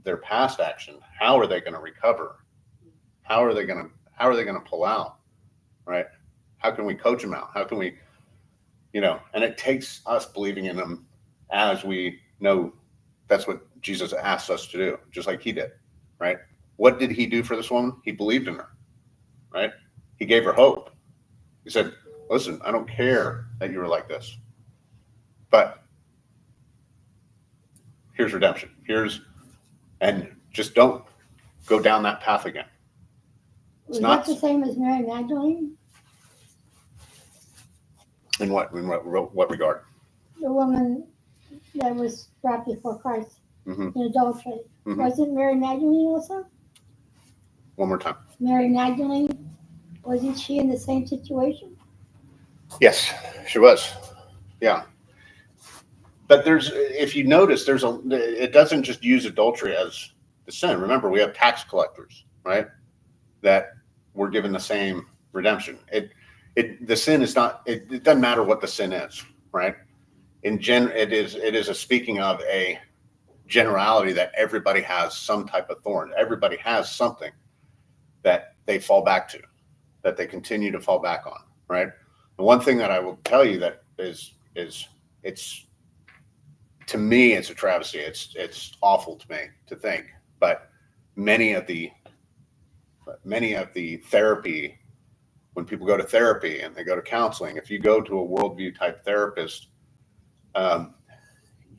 their past action, how are they going to recover? How are they going to pull out, right? How can we coach them out? How can we, and it takes us believing in them, as we know that's what Jesus asked us to do, just like he did, right? What did he do for this woman? He believed in her, right? He gave her hope. He said, listen, I don't care that you were like this, but here's redemption. And just don't go down that path again. Was that the same as Mary Magdalene? In what regard? The woman that was brought before Christ Mm-hmm. in adultery. Mm-hmm. Wasn't Mary Magdalene also? One more time. Mary Magdalene, wasn't she in the same situation? Yes, she was. Yeah. But if you notice, it doesn't just use adultery as the sin. Remember, we have tax collectors, right? That were given the same redemption. The sin is not, it doesn't matter what the sin is, right? It is a speaking of a generality that everybody has some type of thorn. Everybody has something that they fall back to, that they continue to fall back on, right? The one thing that I will tell you that is it's, to me, it's a travesty. It's awful to me to think, but many of the therapy, when people go to therapy and they go to counseling, if you go to a worldview type therapist,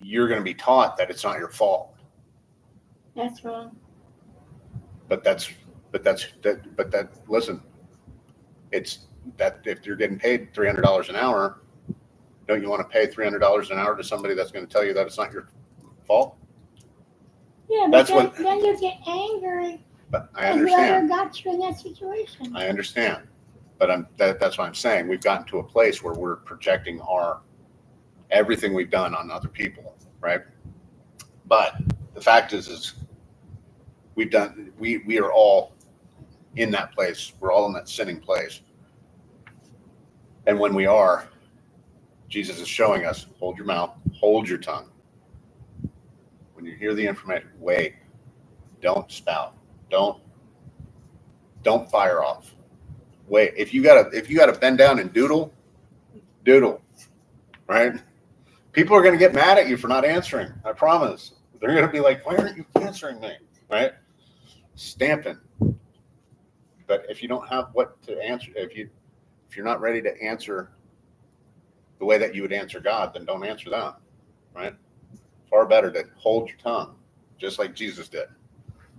you're going to be taught that it's not your fault. That's wrong. Listen, it's that if you're getting paid $300 an hour, don't you want to pay $300 an hour to somebody that's going to tell you that it's not your fault? Yeah, but then you get angry. But I at understand. whoever got you in that situation. I understand. But that's what I'm saying. We've gotten to a place where we're projecting everything we've done on other people, right? But the fact is we are all in that place. We're all in that sinning place. And when we are, Jesus is showing us, hold your mouth, hold your tongue. When you hear the information, wait, don't spout, don't fire off. Wait, if you gotta bend down and doodle, right? People are gonna get mad at you for not answering. I promise. They're gonna be like, why aren't you answering me? Right? Stamping. But if you don't have what to answer, if you're not ready to answer the way that you would answer God, then don't answer them, right? Far better to hold your tongue, just like Jesus did,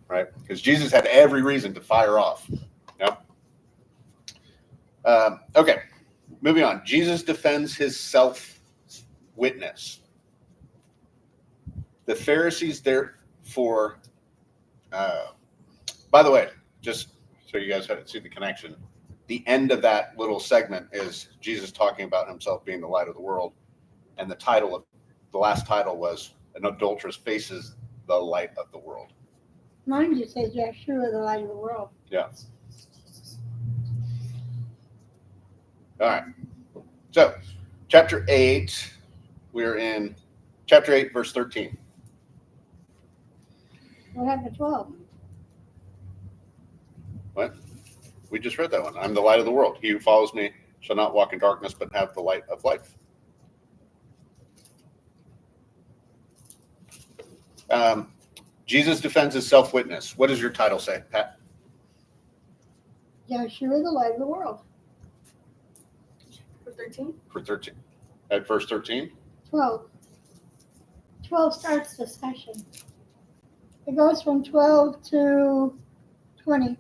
right? Because Jesus had every reason to fire off. Yep. Okay, moving on. Jesus defends his self-witness. The Pharisees, therefore, by the way, just so you guys see the connection, the end of that little segment is Jesus talking about himself being the light of the world. And the last title was An Adulteress Faces the Light of the World. Mine just says Yeshua, the light of the world. Yeah. All right. So, chapter 8, we're in chapter 8, verse 13. What happened to 12? What? We just read that one. I'm the light of the world. He who follows me shall not walk in darkness, but have the light of life. Jesus defends his self-witness. What does your title say, Pat? Yeshua, the light of the world. For 13? For 13. At verse 13? 12. 12 starts the session. It goes from 12 to 20.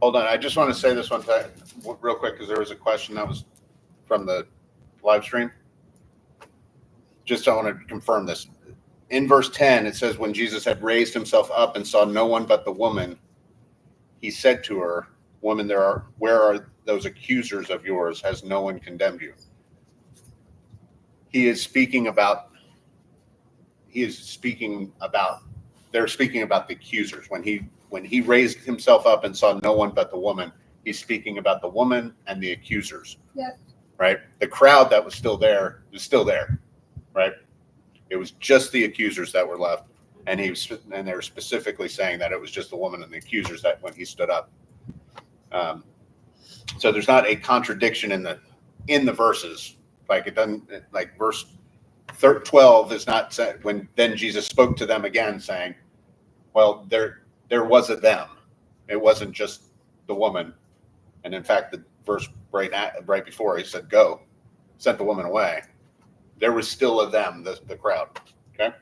Hold on. I just want to say this one time real quick because there was a question that was from the live stream. Just I want to confirm this. In verse 10, it says, when Jesus had raised himself up and saw no one but the woman, he said to her, woman, where are those accusers of yours? Has no one condemned you? They're speaking about the accusers. When he raised himself up and saw no one but the woman, he's speaking about the woman and the accusers. Yes. Right? The crowd that was still there is still there. Right? It was just the accusers that were left. And they were specifically saying that it was just the woman and the accusers that when he stood up. So there's not a contradiction in the verses. Like it doesn't, like verse 12 is not said when then Jesus spoke to them again, saying, well, there was a them. It wasn't just the woman. And in fact, the verse right before he said, go, sent the woman away. There was still a them, the crowd. Okay.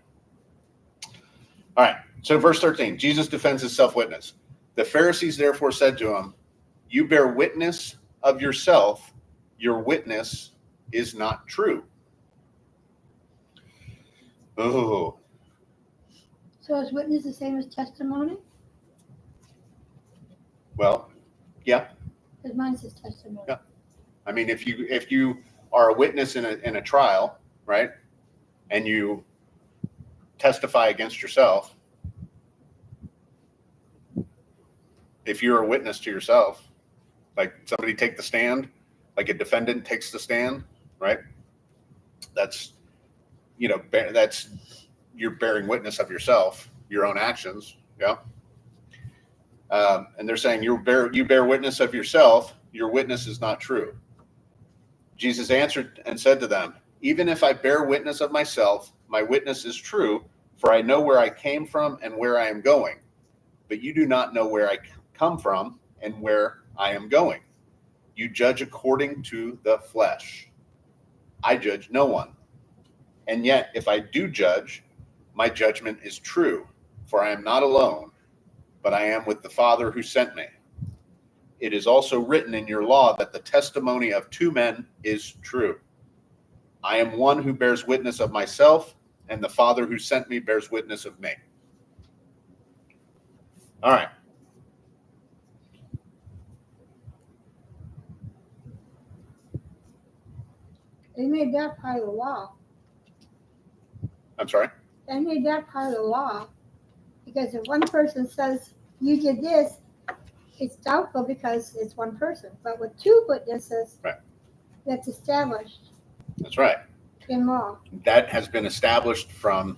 All right. So verse 13, Jesus defends his self-witness. The Pharisees therefore said to him, you bear witness of yourself. Your witness is not true. Oh. So is witness the same as testimony? Well, yeah. Because mine says testimony. Yeah. I mean, if you are a witness in a trial, right, and you testify against yourself, if you're a witness to yourself, like somebody take the stand, like a defendant takes the stand, right? That's you're bearing witness of yourself, your own actions, yeah. And they're saying you bear witness of yourself. Your witness is not true. Jesus answered and said to them, even if I bear witness of myself, my witness is true, for I know where I came from and where I am going. But you do not know where I come from and where I am going. You judge according to the flesh. I judge no one. And yet, if I do judge, my judgment is true, for I am not alone, but I am with the Father who sent me. It is also written in your law that the testimony of two men is true. I am one who bears witness of myself, and the Father who sent me bears witness of me. All right. They made that part of the law. I'm sorry? They made that part of the law. Because if one person says, you did this, it's doubtful because it's one person. But with two witnesses, right, that's established. That's right. In law. That has been established from,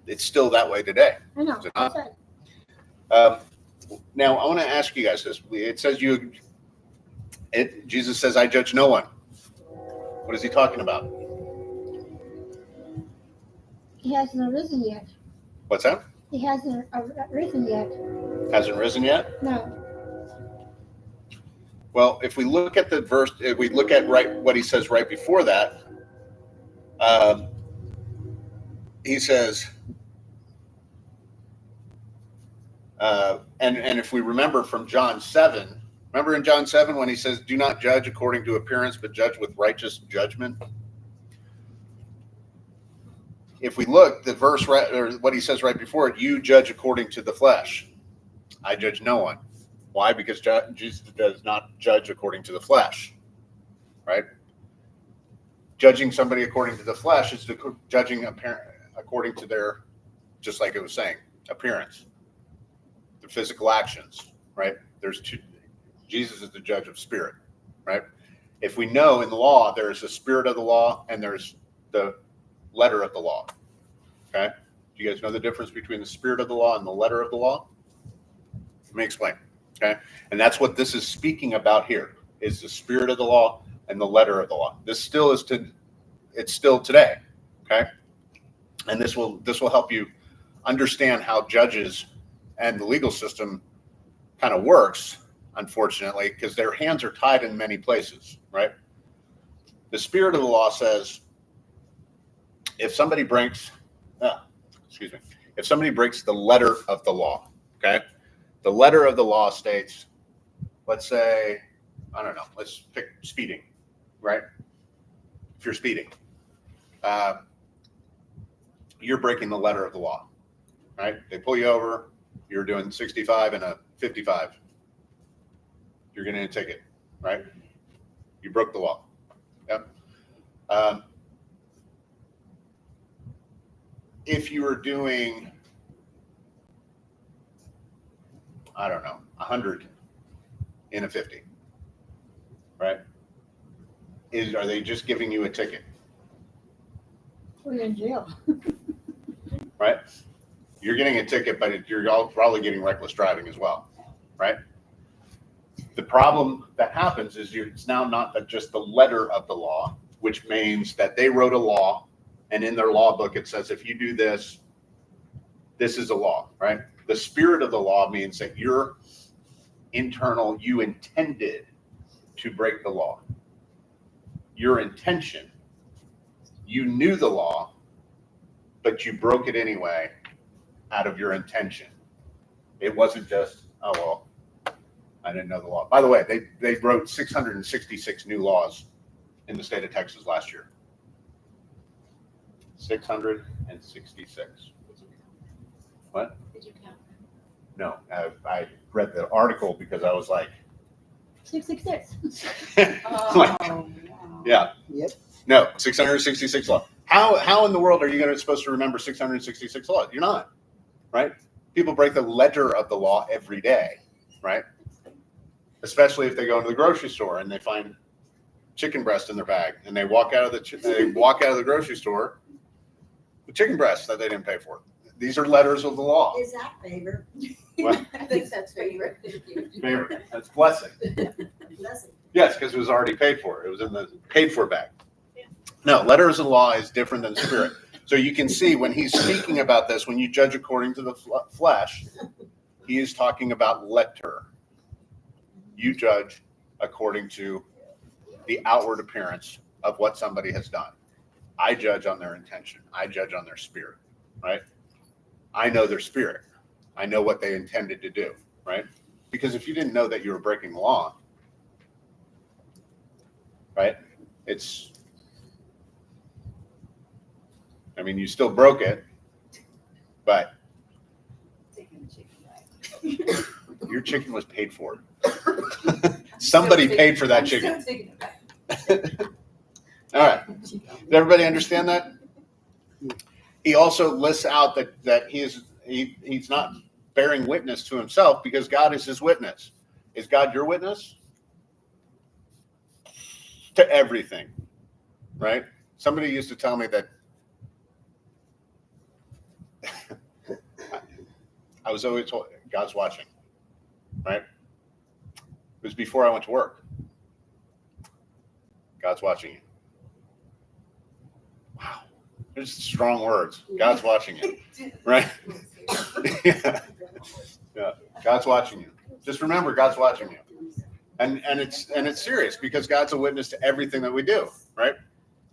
it's still that way today. I know. Is it not? That's right. Now, I want to ask you guys this. It says Jesus says, I judge no one. What is he talking about? He hasn't arisen yet. What's that? He hasn't arisen yet. Hasn't risen yet? No. Well, if we look at the verse, if we look at what he says right before that, he says, and if we remember from John 7, remember in John 7 when he says, do not judge according to appearance, but judge with righteous judgment? If we look, the verse, or what he says right before it, you judge according to the flesh. I judge no one. Why? Because Jesus does not judge according to the flesh, right? Judging somebody according to the flesh is judging according to their, just like it was saying, appearance, the physical actions, right? There's two. Jesus is the judge of spirit, right? If we know in the law, there's the spirit of the law and there's the letter of the law, okay? Do you guys know the difference between the spirit of the law and the letter of the law? Let me explain. Okay, and that's what this is speaking about here, is the spirit of the law and the letter of the law. This still is it's still today, okay? And this will help you understand how judges and the legal system kind of works, unfortunately, because their hands are tied in many places, right? The spirit of the law says if somebody breaks the letter of the law, okay? The letter of the law states, let's say, I don't know, let's pick speeding, right? If you're speeding, you're breaking the letter of the law, right? They pull you over, you're doing 65 and a 55. You're getting a ticket, right? You broke the law. Yep. If you were doing, I don't know, 100 in a 50, right? Are they just giving you a ticket, Put you in jail. right? You're getting a ticket, but you're all probably getting reckless driving as well, right? The problem that happens is it's now not just the letter of the law, which means that they wrote a law, and in their law book it says if you do this, this is a law, right? The spirit of the law means that your internal, you intended to break the law. Your intention, you knew the law, but you broke it anyway out of your intention. It wasn't just, oh, well, I didn't know the law. By the way, they wrote 666 new laws in the state of Texas last year. 666. What? Did you count? No, I read the article because I was like, 666. Oh, yeah, Yep. no, 666 laws. How in the world are you supposed to remember 666 laws? You're not, right? People break the letter of the law every day, right? Especially if they go into the grocery store and they find chicken breast in their bag, and they walk out of the grocery store with chicken breast that they didn't pay for. These are letters of the law. Is that favor? What? I think that's favor. Favor. That's blessing. Blessing. Yes, because it was already paid for. It was in the paid for bag. No, letters of law is different than spirit. So you can see when he's speaking about this, when you judge according to the flesh, he is talking about letter. You judge according to the outward appearance of what somebody has done. I judge on their intention. I judge on their spirit, right? I know their spirit. I know what they intended to do, right? Because if you didn't know that you were breaking the law, right? You still broke it, but Taking the chicken back. your chicken was paid for. Somebody paid for that I'm chicken. still taking it back. All right. Does everybody understand that? He also lists out that he's not bearing witness to himself because God is his witness. Is God your witness? To everything, right? Somebody used to tell me that I was always told God's watching, right? It was before I went to work. God's watching you. Wow. There's strong words. God's watching you, right? Yeah. God's watching you. Just remember, God's watching you. And it's serious because God's a witness to everything that we do, right?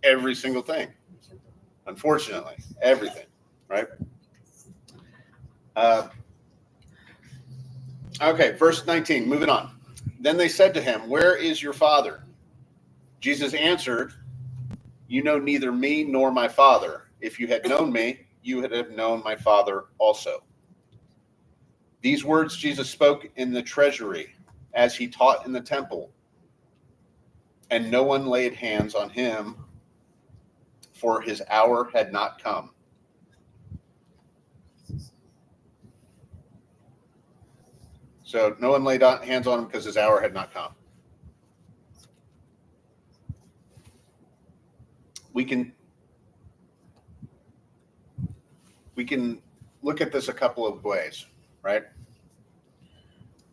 Every single thing. Unfortunately, everything, right? Okay, verse 19, moving on. Then they said to him, "Where is your father?" Jesus answered, "You know neither me nor my Father. If you had known me, you would have known my Father also." These words Jesus spoke in the treasury as he taught in the temple, and no one laid hands on him, for his hour had not come. So no one laid hands on him because his hour had not come. We can look at this a couple of ways, right?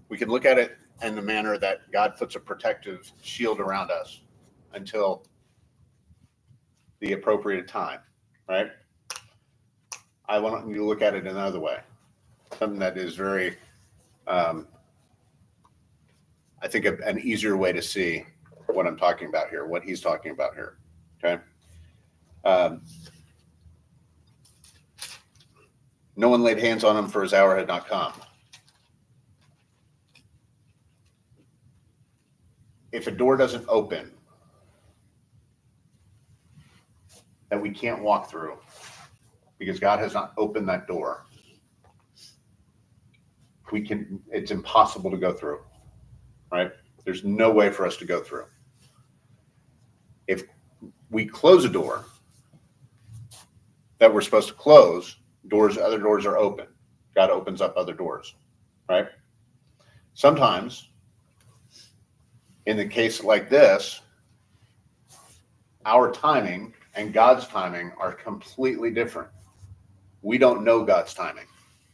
We can look at it in the manner that God puts a protective shield around us until the appropriate time, right? I want you to look at it another way, something that is very, I think, an easier way to see what I'm talking about here, what he's talking about here, okay? No one laid hands on him, for his hour had not come. if a door doesn't open that we can't walk through because God has not opened that door, it's impossible to go through, right? There's no way for us to go through. If we close a door that we're supposed to close, other doors are open. God opens up other doors, right? Sometimes, in the case like this, our timing and God's timing are completely different. We don't know God's timing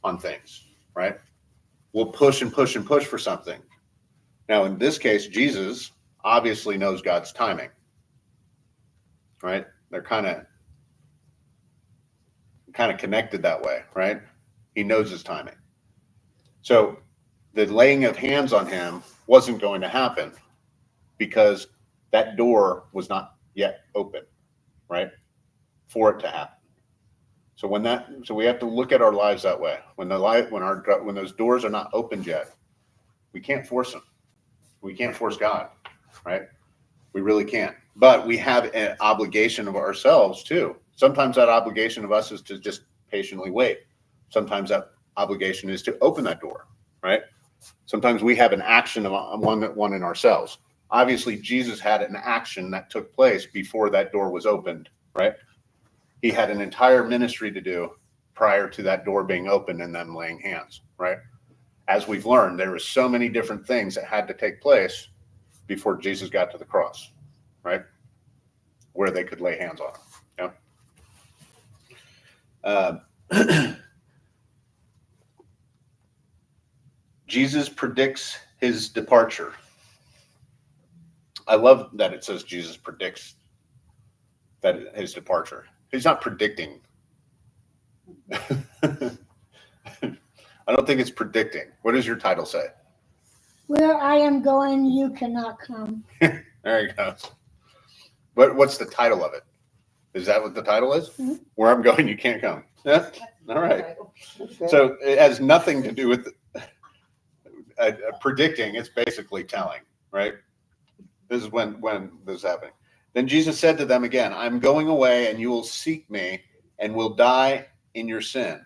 on things, right? We'll push and push and push for something. Now, in this case, Jesus obviously knows God's timing, right? They're kind of connected that way, right? He knows his timing. So the laying of hands on him wasn't going to happen because that door was not yet open, right? For it to happen. So we have to look at our lives that way. When those doors are not opened yet, we can't force them. We can't force God, right? We really can't. But we have an obligation of ourselves too. Sometimes that obligation of us is to just patiently wait. Sometimes that obligation is to open that door, right? Sometimes we have an action of one in ourselves. Obviously, Jesus had an action that took place before that door was opened, right? He had an entire ministry to do prior to that door being opened and them laying hands, right? As we've learned, there were so many different things that had to take place before Jesus got to the cross, right? Where they could lay hands on him. Yeah. Jesus predicts his departure. I love that it says Jesus predicts that his departure. He's not predicting. I don't think it's predicting. What does your title say? Where I am going, you cannot come. There you go. What's the title of it? Is that what the title is? Mm-hmm. Where I'm going, you can't come. Yeah. All right. Okay. So it has nothing to do with predicting. It's basically telling, right? This is when this is happening. Then Jesus said to them again, I'm going away and you will seek me and will die in your sin.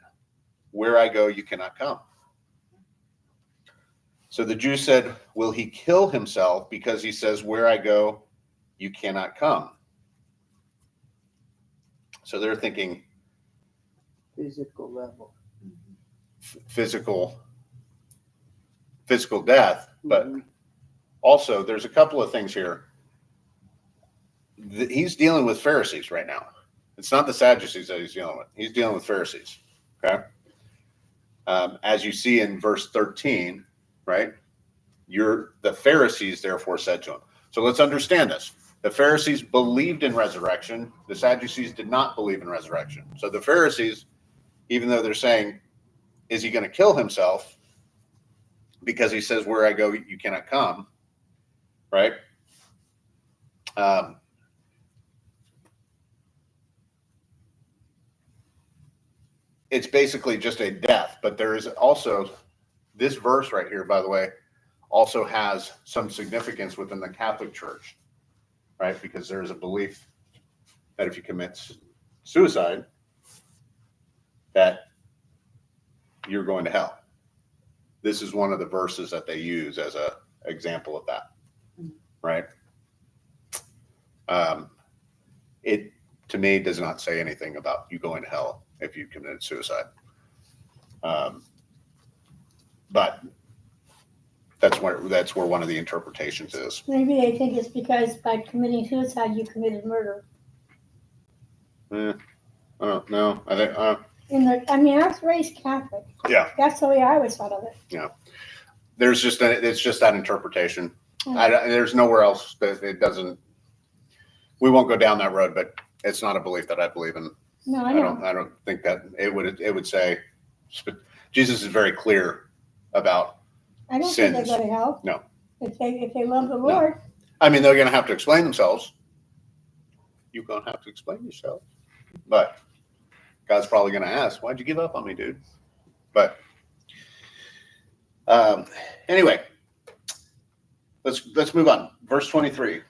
Where I go, you cannot come. So the Jews said, will he kill himself because he says, where I go, you cannot come? So they're thinking Physical level. physical death, but also there's a couple of things here. He's dealing with Pharisees right now. It's not the Sadducees that he's dealing with. He's dealing with Pharisees. Okay. As you see in verse 13, right? The Pharisees therefore said to him. So let's understand this. The Pharisees believed in resurrection. The Sadducees did not believe in resurrection. So the Pharisees, even though they're saying, is he going to kill himself? Because he says, where I go, you cannot come. Right? It's basically just a death, but there is also this verse right here, by the way, also has some significance within the Catholic Church, right? Because there is a belief that if you commit suicide, that you're going to hell. This is one of the verses that they use as an example of that, right? It, to me, does not say anything about you going to hell if you committed suicide. But that's where one of the interpretations is. Maybe they think it's because by committing suicide, you committed murder. I don't know. I think, I was raised Catholic. yeah, That's the way I always thought of it. it's just that interpretation. Yeah. There's nowhere else that it doesn't. We won't go down that road, but it's not a belief that I believe in. No, I know. I don't think that it would say. Jesus is very clear about. I don't sins. think they go to hell. No. If they love the Lord. I mean, they're going to have to explain themselves. You're going to have to explain yourself. But God's probably going to ask, why'd you give up on me, dude? But anyway, let's move on. Verse 23.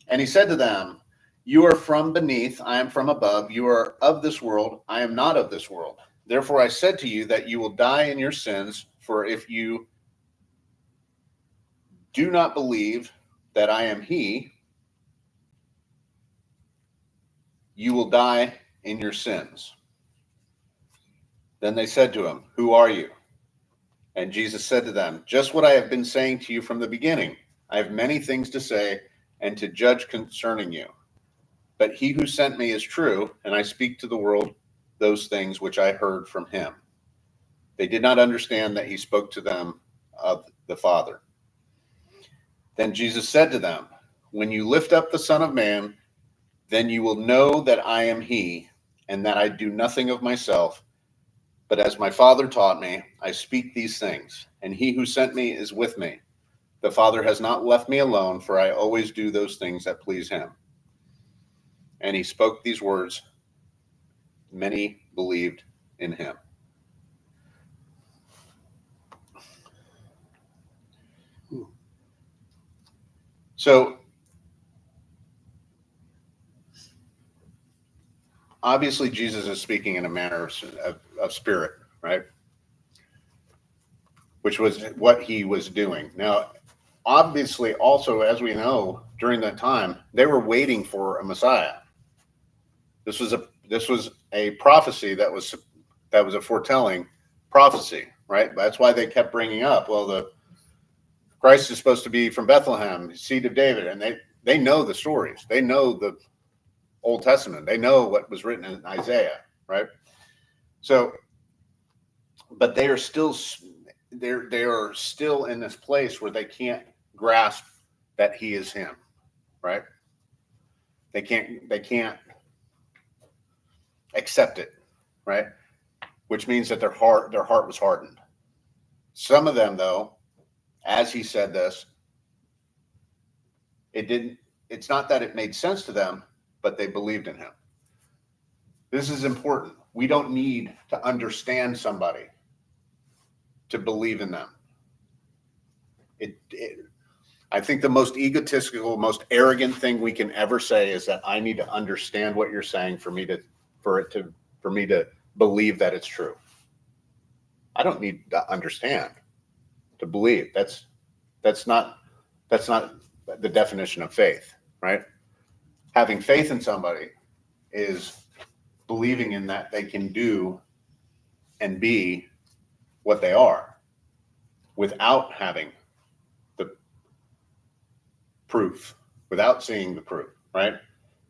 And he said to them, you are from beneath, I am from above. You are of this world, I am not of this world. Therefore I said to you that you will die in your sins, for if you do not believe that I am he, you will die in your sins. Then they said to him, who are you? And Jesus said to them, just what I have been saying to you from the beginning. I have many things to say and to judge concerning you. But he who sent me is true, and I speak to the world those things which I heard from him. They did not understand that he spoke to them of the Father. Then Jesus said to them, when you lift up the Son of Man, then you will know that I am he, and that I do nothing of myself, but as my Father taught me, I speak these things, and he who sent me is with me. The Father has not left me alone, for I always do those things that please him. And he spoke these words. Many believed in him. So, obviously, Jesus is speaking in a manner of spirit, right? Which was what he was doing. Now, obviously, also, as we know, during that time, they were waiting for a Messiah. This was a prophecy that was a foretelling prophecy, right? That's why they kept bringing up, well, the Christ is supposed to be from Bethlehem, seed of David, and they know the stories. They know the Old Testament. They know what was written in Isaiah, right? So, but they are still in this place where they can't grasp that he is him, right? They can't accept it, right? Which means that their heart was hardened. Some of them, though, as he said this, it's not that it made sense to them, but they believed in him. This is important. We don't need to understand somebody to believe in them. I think the most egotistical, most arrogant thing we can ever say is that I need to understand what you're saying for me to believe that it's true. I don't need to understand to believe. That's not the definition of faith, right? Having faith in somebody is believing in that they can do and be what they are without having the proof, without seeing the proof, right?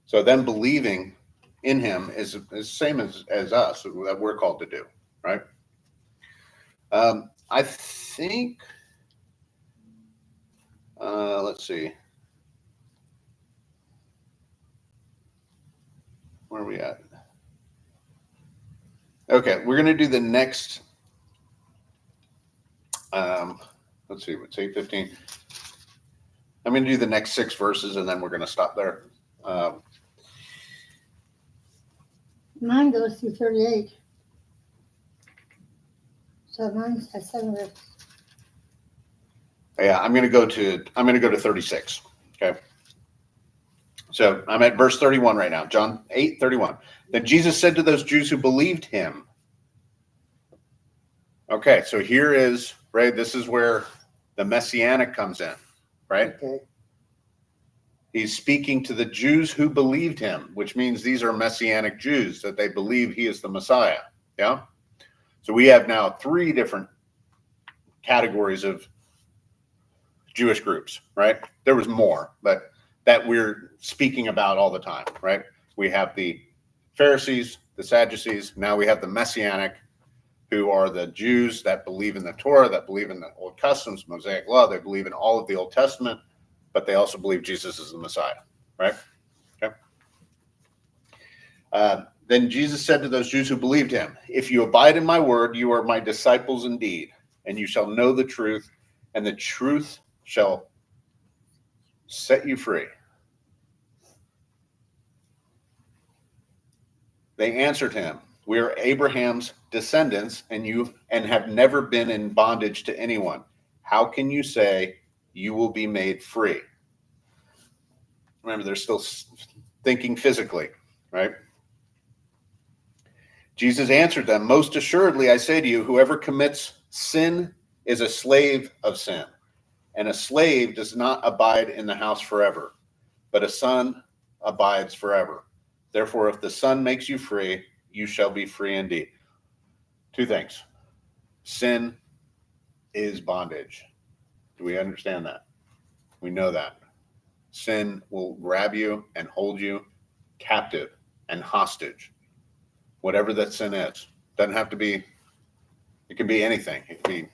So then believing in him is the same as us, that we're called to do, right? I think, let's see. Where are we at? Okay, we're going to do the next, let's see, it's 8:15. I'm going to do the next 6 verses, and then we're going to stop there. Mine goes through 38. So mine has 7 verses. Yeah, I'm going to go to 36. Okay. So I'm at verse 31 right now. John 8:31. Then Jesus said to those Jews who believed him. Okay, so here is, right, this is where the messianic comes in, right? Okay. He's speaking to the Jews who believed him, which means these are messianic Jews, that they believe he is the Messiah. Yeah. So we have now 3 different categories of Jewish groups, right? There was more, but that we're speaking about all the time, right? We have the Pharisees, the Sadducees. Now we have the messianic, who are the Jews that believe in the Torah, that believe in the Old Customs, Mosaic Law. They believe in all of the Old Testament, but they also believe Jesus is the Messiah, right? Okay. Then Jesus said to those Jews who believed him, if you abide in my word, you are my disciples indeed, and you shall know the truth, and the truth shall set you free. They answered him, we are Abraham's descendants, and have never been in bondage to anyone. How can you say you will be made free. Remember, they're still thinking physically, right? Jesus answered them, most assuredly, I say to you, whoever commits sin is a slave of sin. And a slave does not abide in the house forever, but a son abides forever. Therefore, if the Son makes you free, you shall be free indeed. Two things. Sin is bondage. Do we understand that? We know that. Sin will grab you and hold you captive and hostage. Whatever that sin is. Doesn't have to be, it can be anything. It can be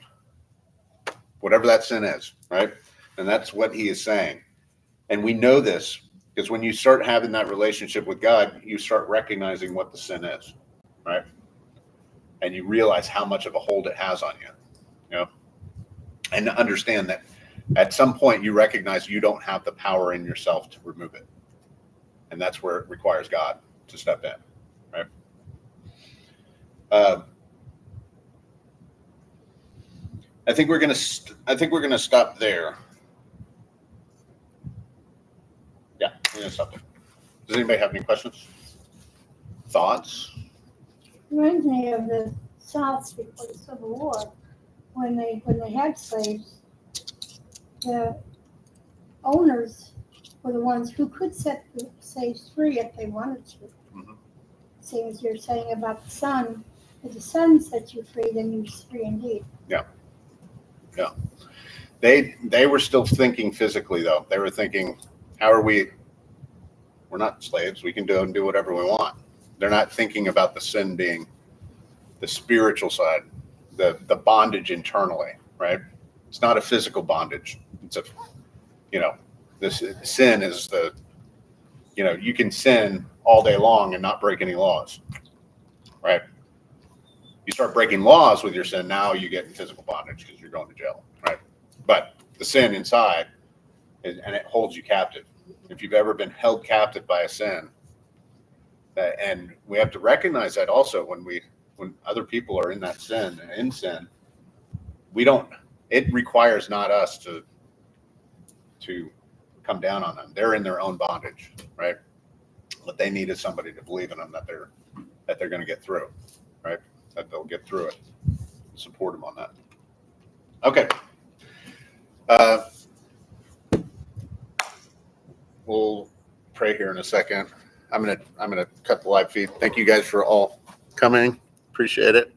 whatever that sin is, right? And that's what he is saying. And we know this because when you start having that relationship with God, you start recognizing what the sin is, right? And you realize how much of a hold it has on you, you know? And understand that at some point you recognize you don't have the power in yourself to remove it. And that's where it requires God to step in, right? I think we're gonna stop there. Yeah, we're gonna stop there. Does anybody have any questions? Thoughts? Reminds me of the South before the Civil War, when they had slaves, the owners were the ones who could set the slaves free if they wanted to. Mhm. Same as you're saying about the Son. If the Son sets you free, then you're free indeed. They were still thinking physically though. They were thinking, how are we're not slaves, we can do whatever we want. They're not thinking about the sin being the spiritual side, the bondage internally, right? It's not a physical bondage. It's this sin is you can sin all day long and not break any laws, right? You start breaking laws with your sin, now you get in physical bondage because you're going to jail, right? But the sin inside, and it holds you captive. If you've ever been held captive by a sin, and we have to recognize that also when other people are in that sin, it requires not us to come down on them. They're in their own bondage, right? What they need is somebody to believe in them that they're going to get through, right? That they'll get through it. Support them on that. Okay. We'll pray here in a second. I'm gonna cut the live feed. Thank you guys for all coming. Appreciate it.